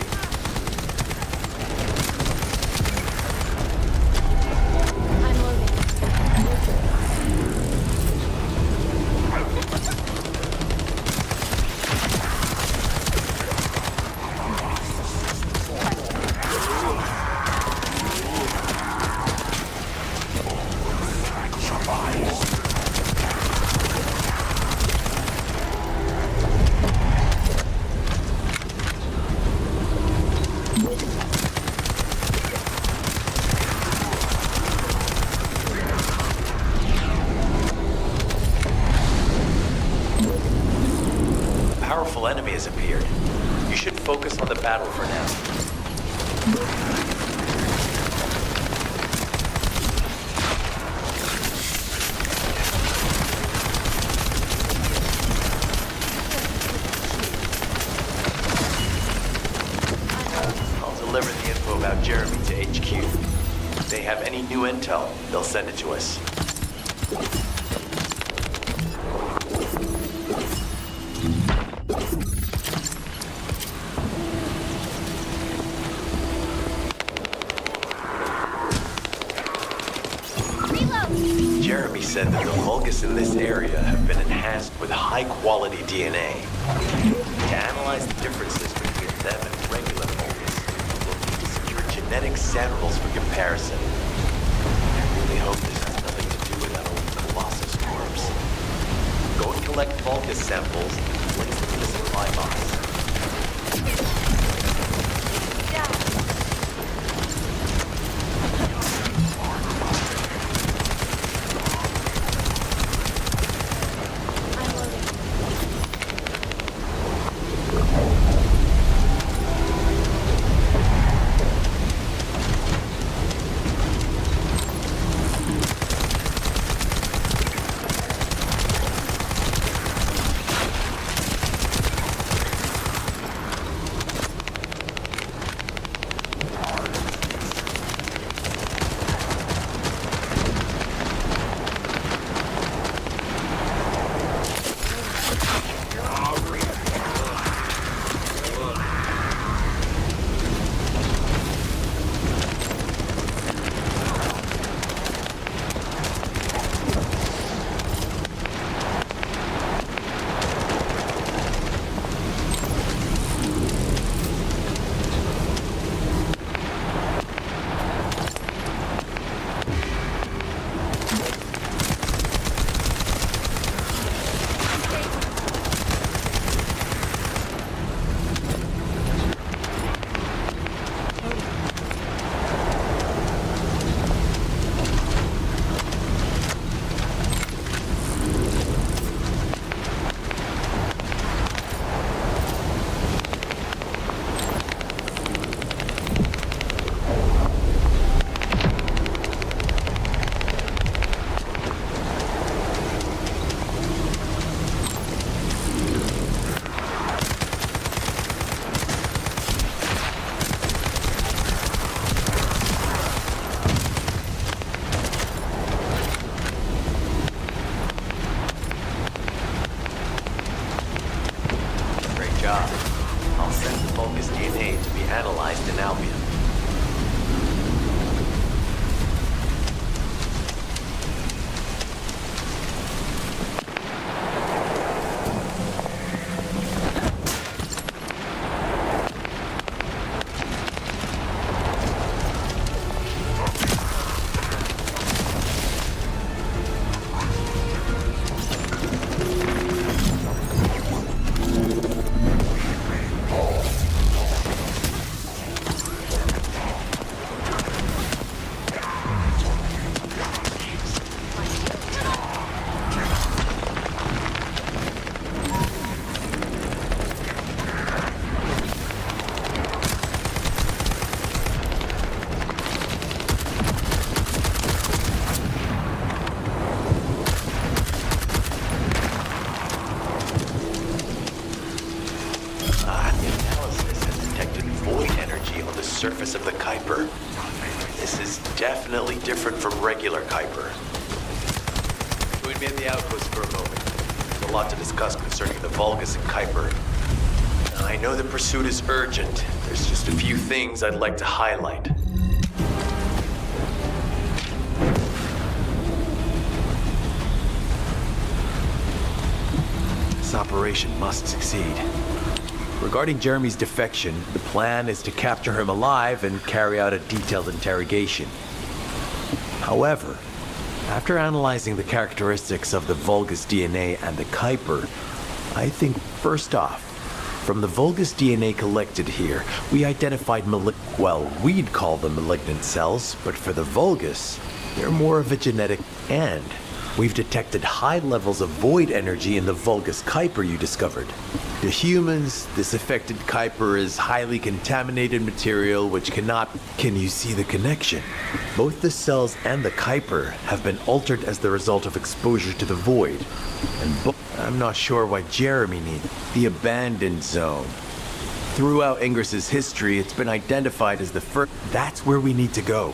Speaker 4: Enemy has appeared. You should focus on the battle for now. I'll deliver the info about Jeremy to HQ. If they have any new intel, they'll send it to us. Jeremy said that the Vulgus in this area have been enhanced with high-quality DNA. To analyze the differences between them and regular Vulgus, we'll need to secure genetic samples for comparison. I really hope this has nothing to do with that old Colossus corpse. Go and collect Vulgus samples and place them in the supply box. of the Kuiper. This is definitely different from regular Kuiper. We'd be at the outpost for a moment. There's a lot to discuss concerning the Vulgus and Kuiper. Now, I know the pursuit is urgent. There's just a few things I'd like to highlight. This operation must succeed. Regarding Jeremy's defection, the plan is to capture him alive and carry out a detailed interrogation. However, after analyzing the characteristics of the Vulgus DNA and the Kuiper, I think first off, from the Vulgus DNA collected here, we identified we'd call them malignant cells, but for the Vulgus, they're more of a genetic end. We've detected high levels of void energy in the Vulgus Kuiper you discovered. To humans, this affected Kuiper is highly contaminated material which cannot... Can you see the connection? Both the cells and the Kuiper have been altered as the result of exposure to the void. And I'm not sure why Jeremy needs the abandoned zone. Throughout Ingris's history, it's been identified as the first... That's where we need to go.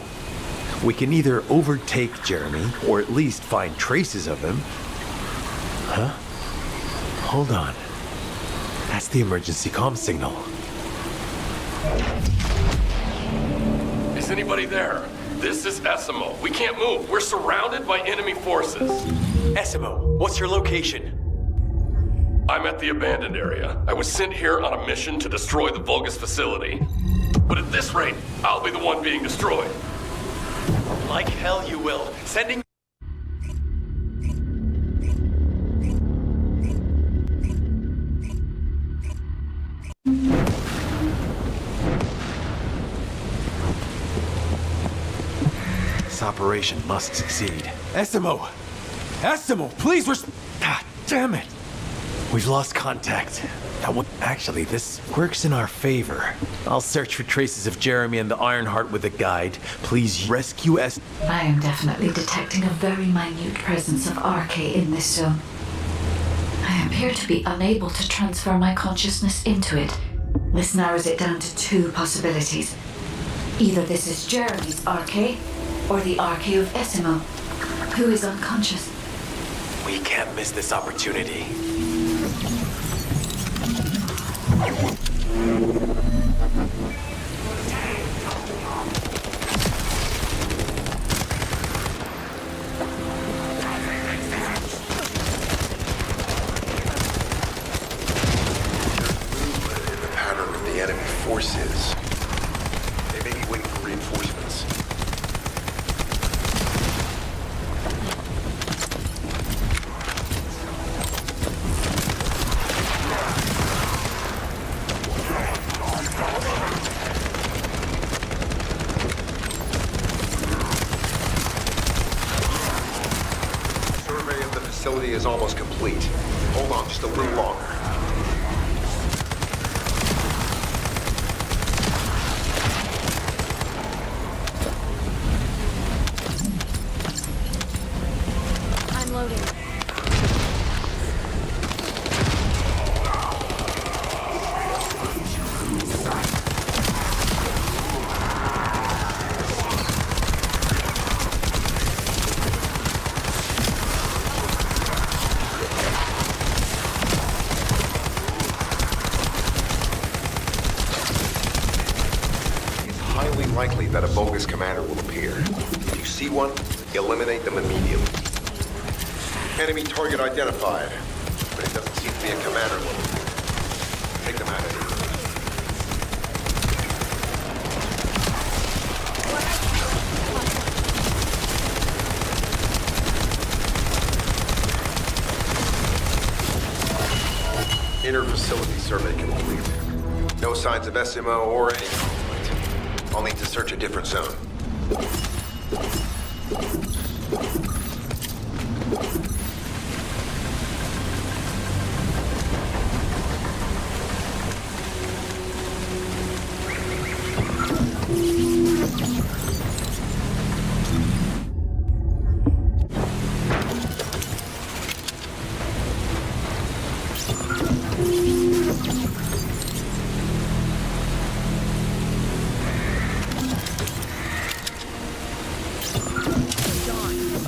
Speaker 4: We can either overtake Jeremy, or at least find traces of him. Huh? Hold on. That's the emergency comm signal.
Speaker 17: Is anybody there? This is Essimo. We can't move. We're surrounded by enemy forces.
Speaker 4: Essimo, what's your location?
Speaker 17: I'm at the abandoned area. I was sent here on a mission to destroy the Vulgus facility. But at this rate, I'll be the one being destroyed.
Speaker 4: Like hell you will. Sending... This operation must succeed. Essimo! Essimo, please God damn it! We've lost contact. Actually, this works in our favor. I'll search for traces of Jeremy and the Ironheart with a guide. Please rescue us.
Speaker 1: I am definitely detecting a very minute presence of RK in this zone. I appear to be unable to transfer my consciousness into it. This narrows it down to two possibilities. Either this is Jeremy's RK, or the RK of Essimo, who is unconscious.
Speaker 4: We can't miss this opportunity.
Speaker 18: Forces. They may be waiting for reinforcements. Survey of the facility is almost complete. Hold on just a little longer. Likely that a bogus commander will appear. If you see one, eliminate them immediately. Enemy target identified, but it doesn't seem to be a commander. Take them out of here. Inner facility survey complete. No signs of Essimo or any conflict. I'll need to search a different zone.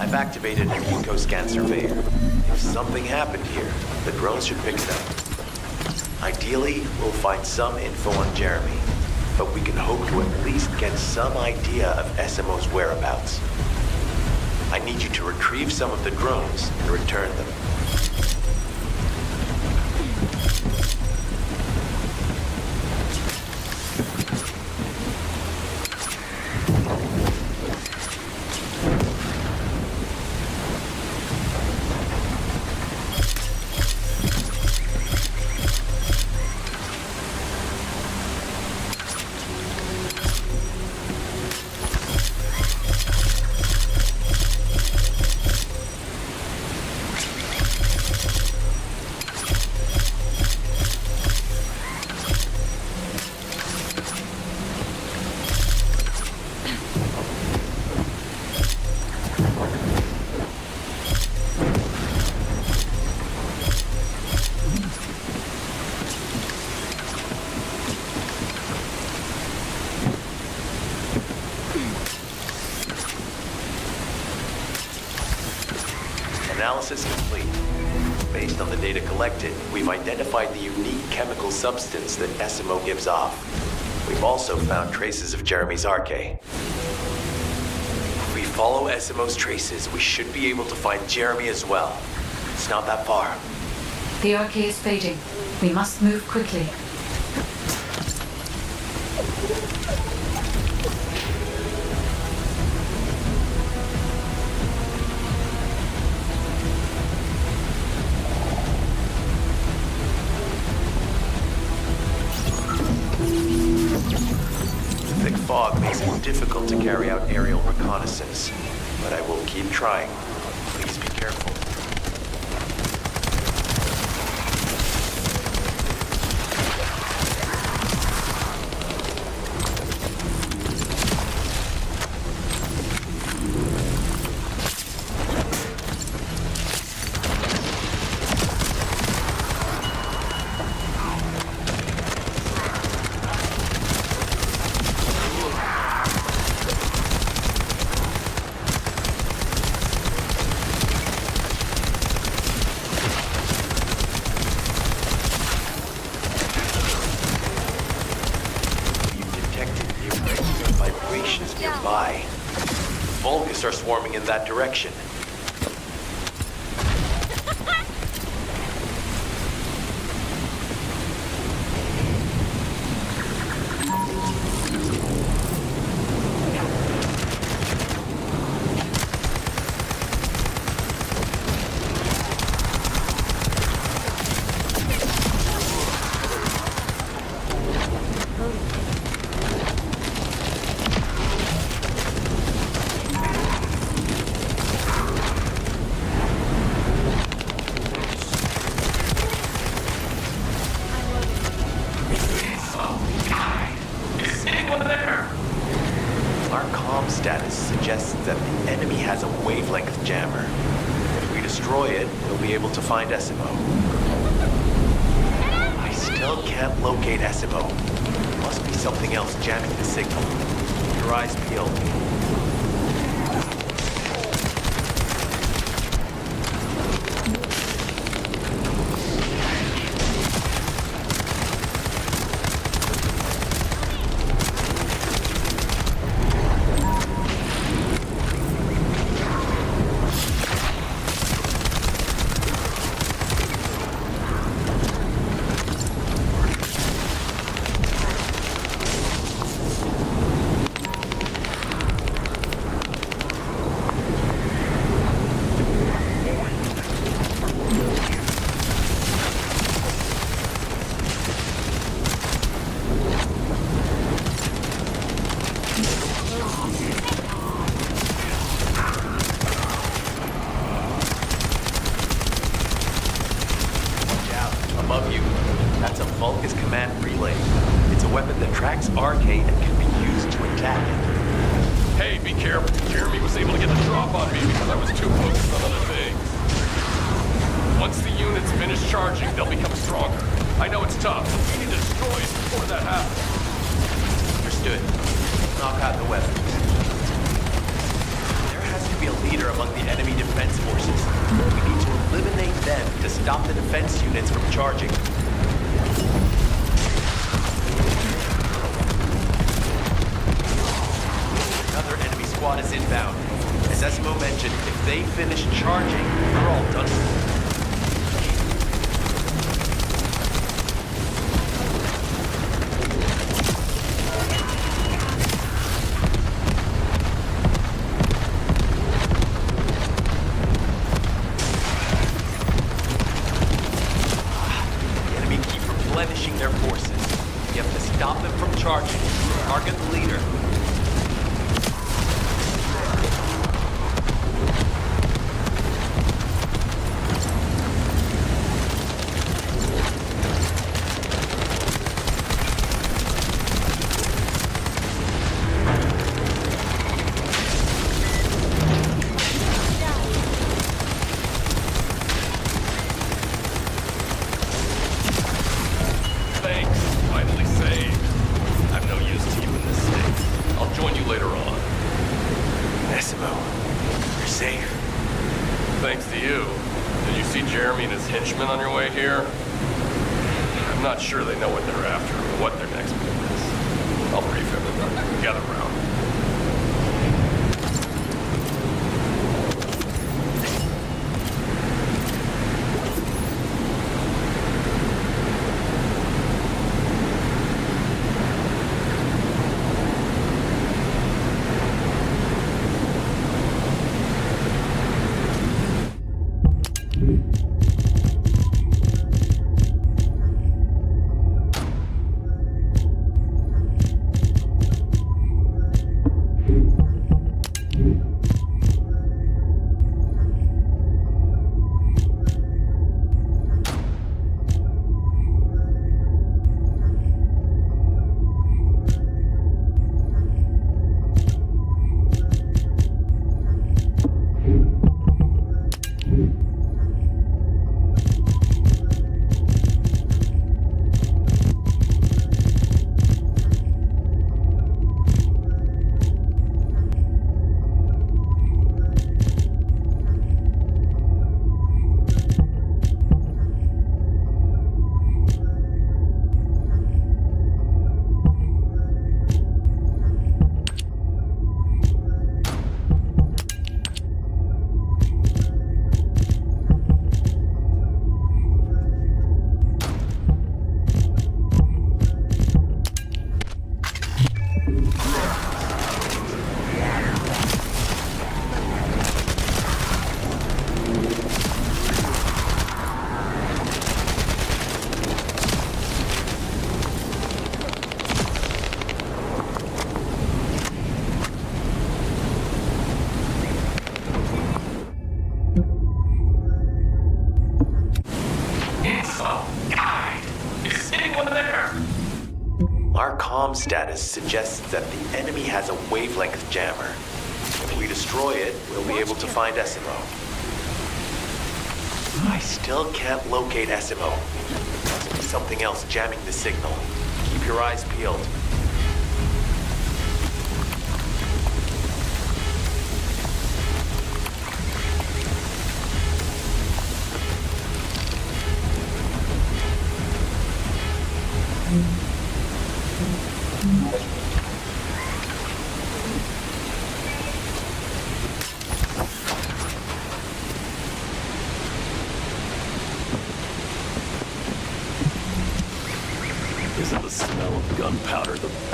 Speaker 4: I've activated an eco-scan surveyor. If something happened here, the drones should pick it up. Ideally, we'll find some info on Jeremy, but we can hope to at least get some idea of SMO's whereabouts. I need you to retrieve some of the drones and return them. Analysis complete. Based on the data collected, we've identified the unique chemical substance that SMO gives off. We've also found traces of Jeremy's arche. If we follow SMO's traces, we should be able to find Jeremy as well. It's not that far.
Speaker 1: The arche is fading. We must move quickly.
Speaker 4: Thick fog makes it difficult to carry out aerial reconnaissance, but I will keep trying. Please be careful. Nearby. Vulgus are swarming in that direction. Status suggests that the enemy has a wavelength jammer. If we destroy it, we'll be able to find SMO. I still can't locate SMO. There must be something else jamming the signal. Keep your eyes peeled. Above you. That's a Vulgus command relay. It's a weapon that tracks arcade and can be used to attack it.
Speaker 17: Hey, be careful. Jeremy was able to get the drop on me because I was too focused on other things. Once the units finish charging, they'll become stronger. I know it's tough, but we need to destroy it before that happens.
Speaker 4: Understood. Knock out the weapons. There has to be a leader of among the enemy defense forces. We need to eliminate them to stop the defense units from charging. Another enemy squad is inbound. As Esmo mentioned, if they finish charging, we're all done for. Replenishing their forces. You have to stop them from charging. Target the leader.
Speaker 17: On your way here? I'm not sure they know what they're after or what their next move is. I'll brief everyone. Gather around.
Speaker 4: Status suggests that the enemy has a wavelength jammer. If we destroy it, we'll be able to find Esimo. I still can't locate Esimo. Must be something else jamming the signal. Keep your eyes peeled.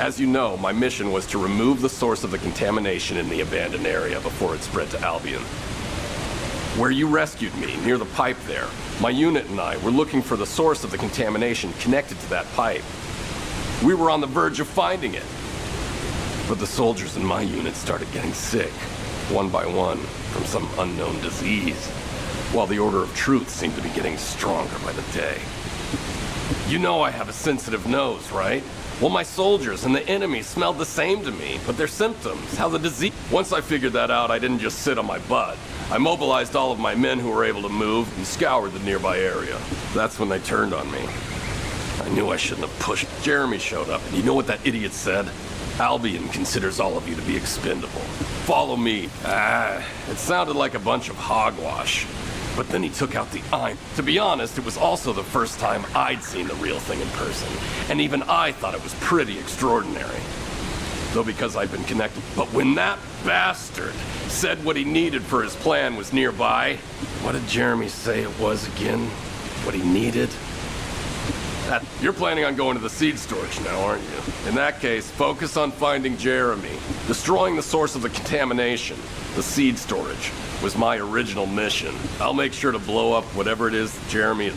Speaker 17: As you know, my mission was to remove the source of the contamination in the abandoned area before it spread to Albion. Where you rescued me, near the pipe there, my unit and I were looking for the source of the contamination connected to that pipe. We were on the verge of finding it. But the soldiers in my unit started getting sick, one by one, from some unknown disease, while the Order of Truth seemed to be getting stronger by the day. You know I have a sensitive nose, right? Well, my soldiers and the enemy smelled the same to me, but their symptoms, how the disease... Once I figured that out, I didn't just sit on my butt. I mobilized all of my men who were able to move and scoured the nearby area. That's when they turned on me. I knew I shouldn't have pushed. Jeremy showed up, and you know what that idiot said? Albion considers all of you to be expendable. Follow me. It sounded like a bunch of hogwash. But then he took out the eye. To be honest, it was also the first time I'd seen the real thing in person. And even I thought it was pretty extraordinary. Though because I'd been connected. But when that bastard said what he needed for his plan was nearby, what did Jeremy say it was again? What he needed? You're planning on going to the seed storage now, aren't you? In that case, focus on finding Jeremy. Destroying the source of the contamination, the seed storage, was my original mission. I'll make sure to blow up whatever it is that Jeremy...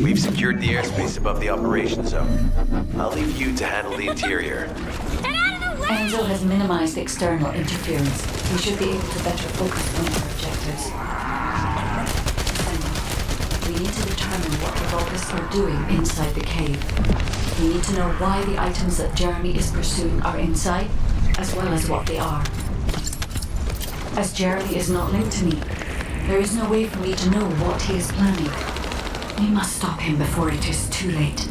Speaker 4: We've secured the airspace above the operations zone. I'll leave you to handle the interior.
Speaker 1: Enzo has minimized external interference. We should be able to better focus on our objectives. We need to determine what the Vulgus are doing inside the cave. We need to know why the items that Jeremy is pursuing are inside, as well as what they are. As Jeremy is not linked to me, there is no way for me to know what he is planning. We must stop him before it is too late.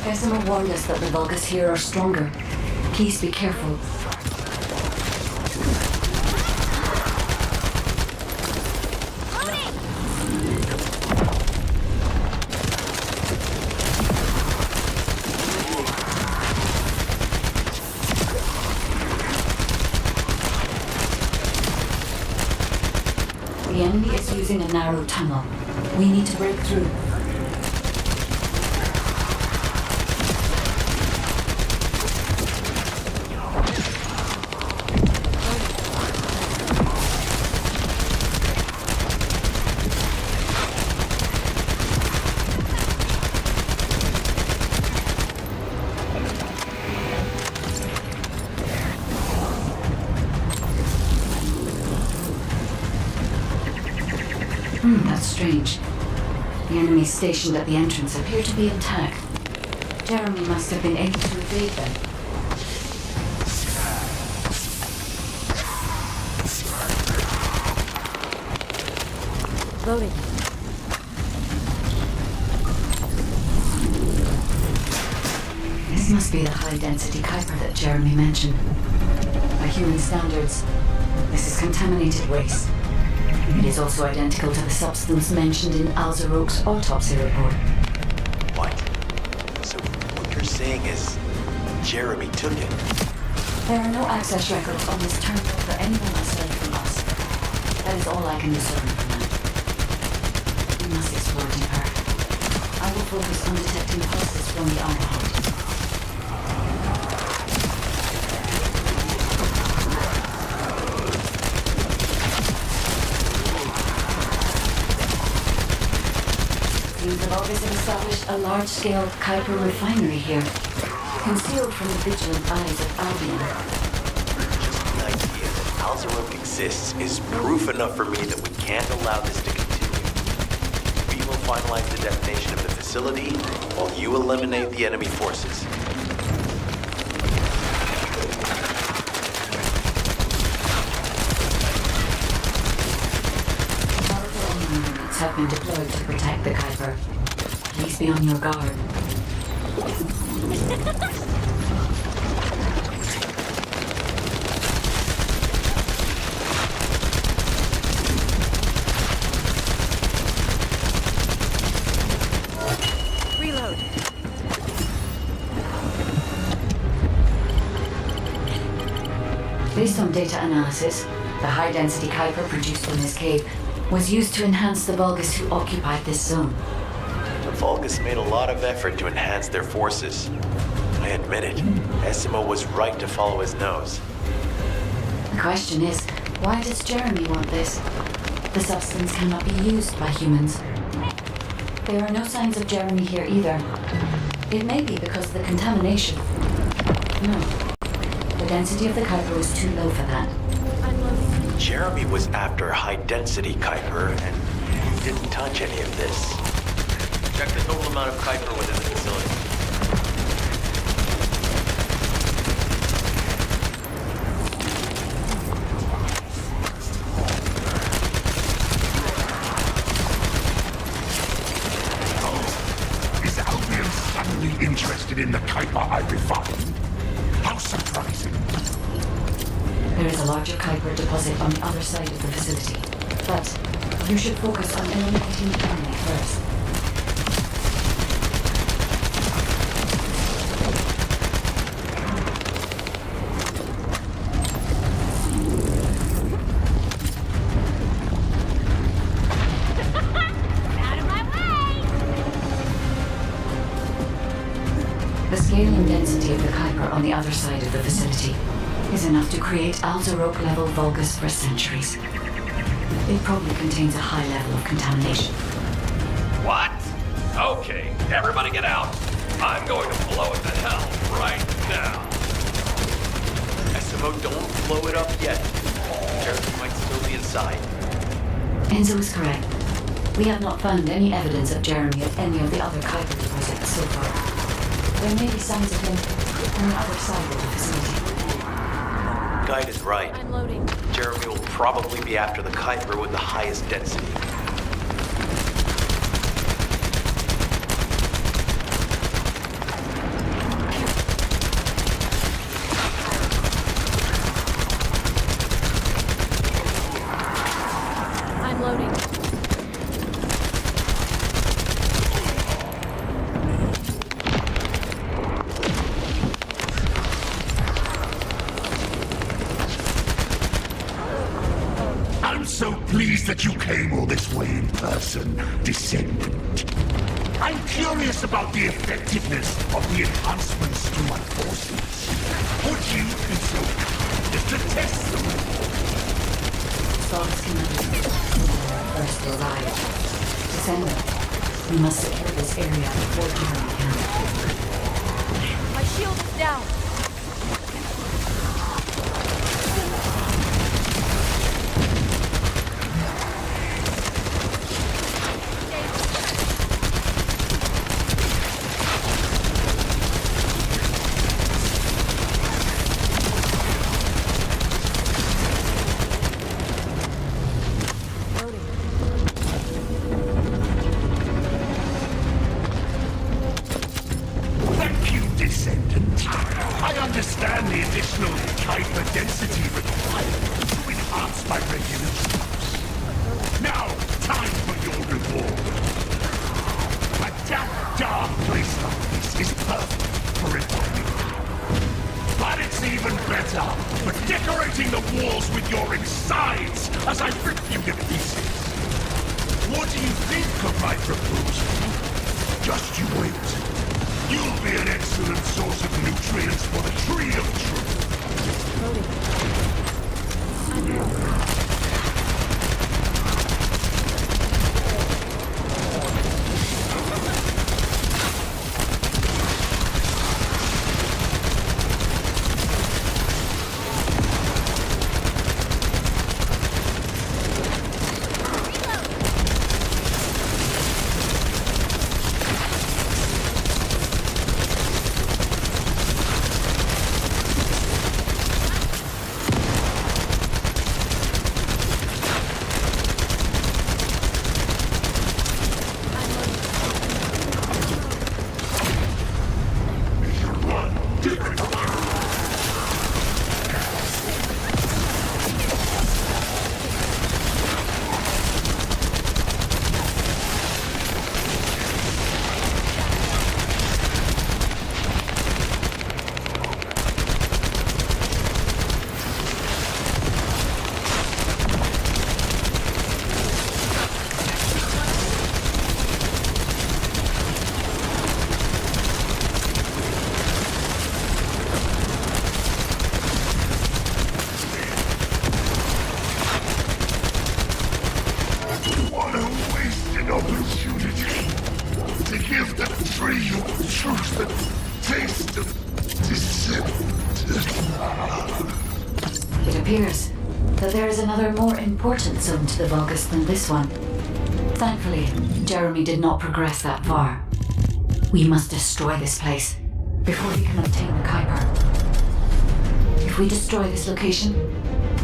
Speaker 1: Viessa warned us that the Vulgus here are stronger. Please be careful. The enemy is using a narrow tunnel. We need to break through. That's strange. The enemies stationed at the entrance appear to be intact. Jeremy must have been able to evade them.
Speaker 3: Loading.
Speaker 1: This must be the high-density Kuiper that Jeremy mentioned. By human standards, this is contaminated waste. It is also identical to the substance mentioned in Alzarok's autopsy report.
Speaker 4: What? So what you're saying is Jeremy took it?
Speaker 1: There are no access records on this terminal for anyone aside from us. That is all I can discern from that. We must explore deeper. I will focus on detecting pulses from the iron. The Vulgus have established a large-scale Kuiper refinery here, concealed from the vigilant eyes of Albion.
Speaker 4: Just the idea that Alzarok exists is proof enough for me that we can't allow this to continue. We will finalize the detonation of the facility while you eliminate the enemy forces.
Speaker 1: Have been deployed to protect the Kuiper. Please be on your guard.
Speaker 3: Reload.
Speaker 1: Based on data analysis, the high-density Kuiper produced in this cave was used to enhance the Vulgus who occupied this zone.
Speaker 4: The Vulgus made a lot of effort to enhance their forces. I admit it. Essimo was right to follow his nose.
Speaker 1: The question is, why does Jeremy want this? The substance cannot be used by humans. There are no signs of Jeremy here either. It may be because of the contamination. No. The density of the Kuiper was too low for that.
Speaker 4: Jeremy was after high-density Kuiper, and he didn't touch any of this. Check the total amount of Kuiper within the facility.
Speaker 10: Is Albion suddenly interested in the Kuiper I refined? How surprising.
Speaker 1: There is a larger Kuiper deposit on the other side of the facility, but you should focus on eliminating the enemy first. The scale and density of the Kuiper on the other side of the facility is enough to create Alzarok-level Vulgus for centuries. It probably contains a high level of contamination.
Speaker 17: What? Okay, everybody get out. I'm going to blow it to hell right now.
Speaker 4: Essimo, don't blow it up yet. Jeremy might still be inside.
Speaker 1: Enzo is correct. We have not found any evidence of Jeremy at any of the other Kuiper deposits so far. There may be signs of him on the other side of the facility.
Speaker 4: Guide is right.
Speaker 3: I'm loading.
Speaker 4: Jeremy will probably be after the Kuiper with the highest density.
Speaker 3: I'm loading.
Speaker 10: I'm so pleased that you came all this way in person, Descendant. I'm curious about the effectiveness of the enhancements to my forces. Would you be so kind as to test them?
Speaker 1: Vulgus cannot be first to arrive. Descendant, we must secure this area before Jeremy can.
Speaker 3: My shield is down.
Speaker 10: Thank you, Descendant. your insides as I rip you to pieces. What do you think of my proposal? Just you wait. You'll be an excellent source of nutrients for the Tree of Truth.
Speaker 1: It appears that there is another more important zone to the Vulgus than this one. Thankfully, Jeremy did not progress that far. We must destroy this place before we can obtain the Kuiper. If we destroy this location,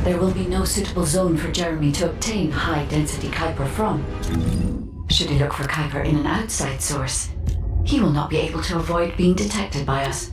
Speaker 1: there will be no suitable zone for Jeremy to obtain high-density Kuiper from. Should he look for Kuiper in an outside source, he will not be able to avoid being detected by us.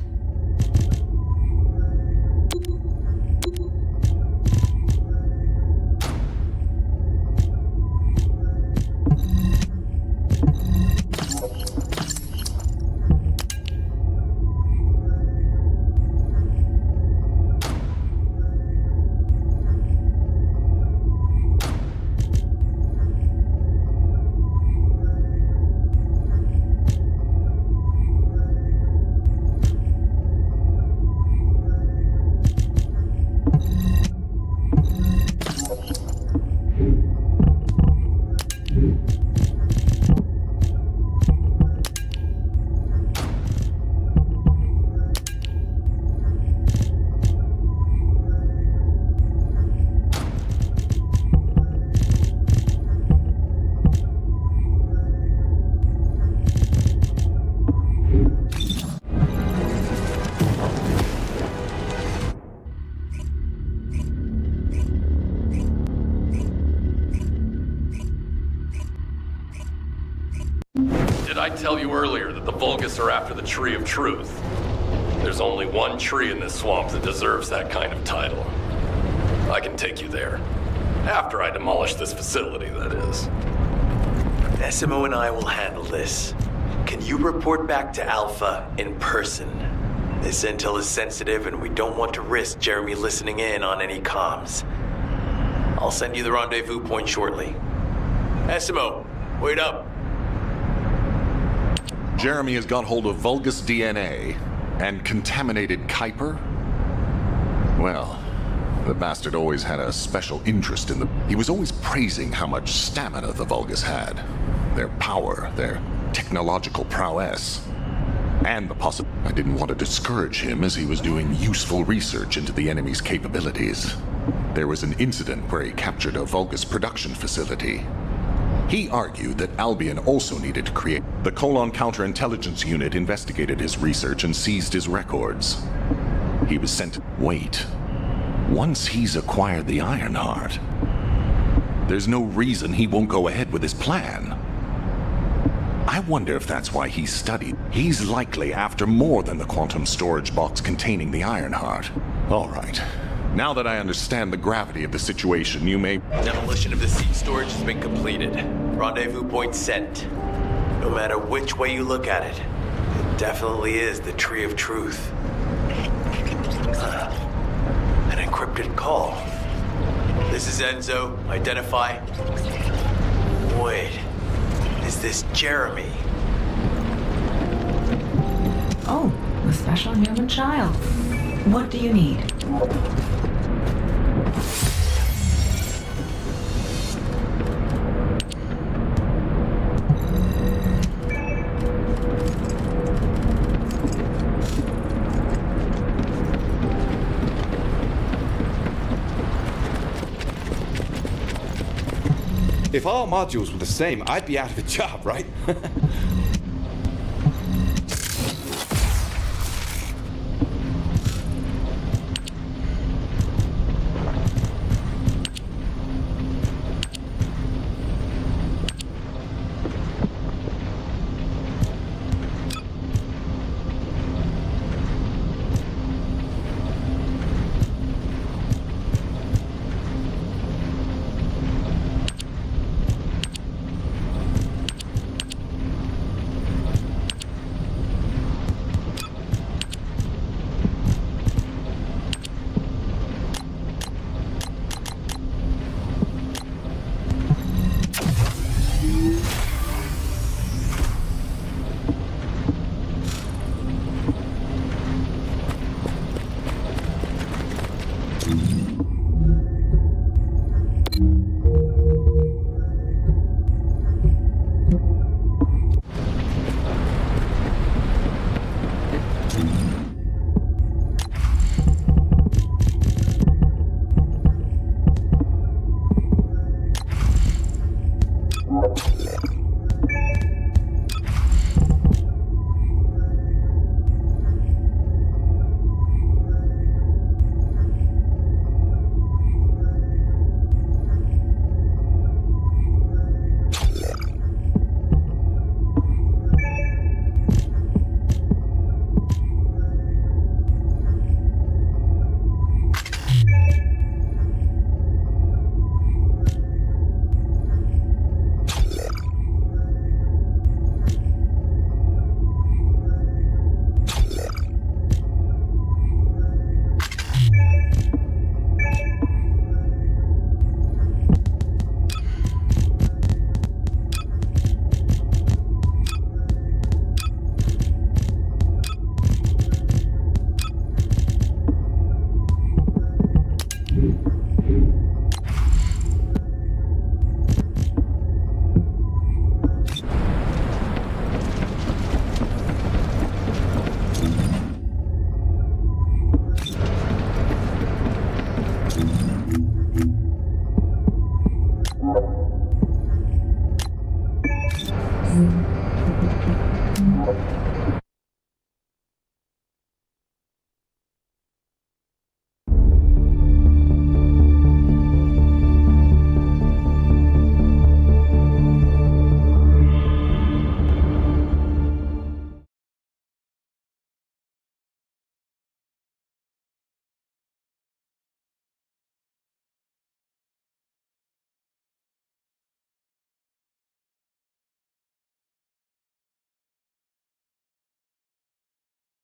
Speaker 17: Did I tell you earlier that the Vulgus are after the Tree of Truth? There's only one tree in this swamp that deserves that kind of title. I can take you there. After I demolish this facility, that is.
Speaker 4: Essimo and I will handle this. Can you report back to Alpha in person? This intel is sensitive and we don't want to risk Jeremy listening in on any comms. I'll send you the rendezvous point shortly. Essimo, wait up.
Speaker 12: Jeremy has got hold of Vulgus DNA and contaminated Kuiper? Well, the bastard always had a special interest in He was always praising how much stamina the Vulgus had. Their power, their technological prowess. And the I didn't want to discourage him as he was doing useful research into the enemy's capabilities. There was an incident where he captured a Vulgus production facility. He argued that Albion also needed to create. The Colon Counterintelligence Unit investigated his research and seized his records. He was sent to wait. Once he's acquired the Ironheart, there's no reason he won't go ahead with his plan. I wonder if that's why he studied. He's likely after more than the quantum storage box containing the Ironheart. All right. Now that I understand the gravity of the situation, you may...
Speaker 4: Demolition of the seed storage has been completed. Rendezvous point sent. No matter which way you look at it, it definitely is the Tree of Truth. An encrypted call. is Enzo. Identify. Wait. Is this Jeremy?
Speaker 16: Oh, the special human child. What do you need?
Speaker 11: If all modules were the same, I'd be out of a job, right?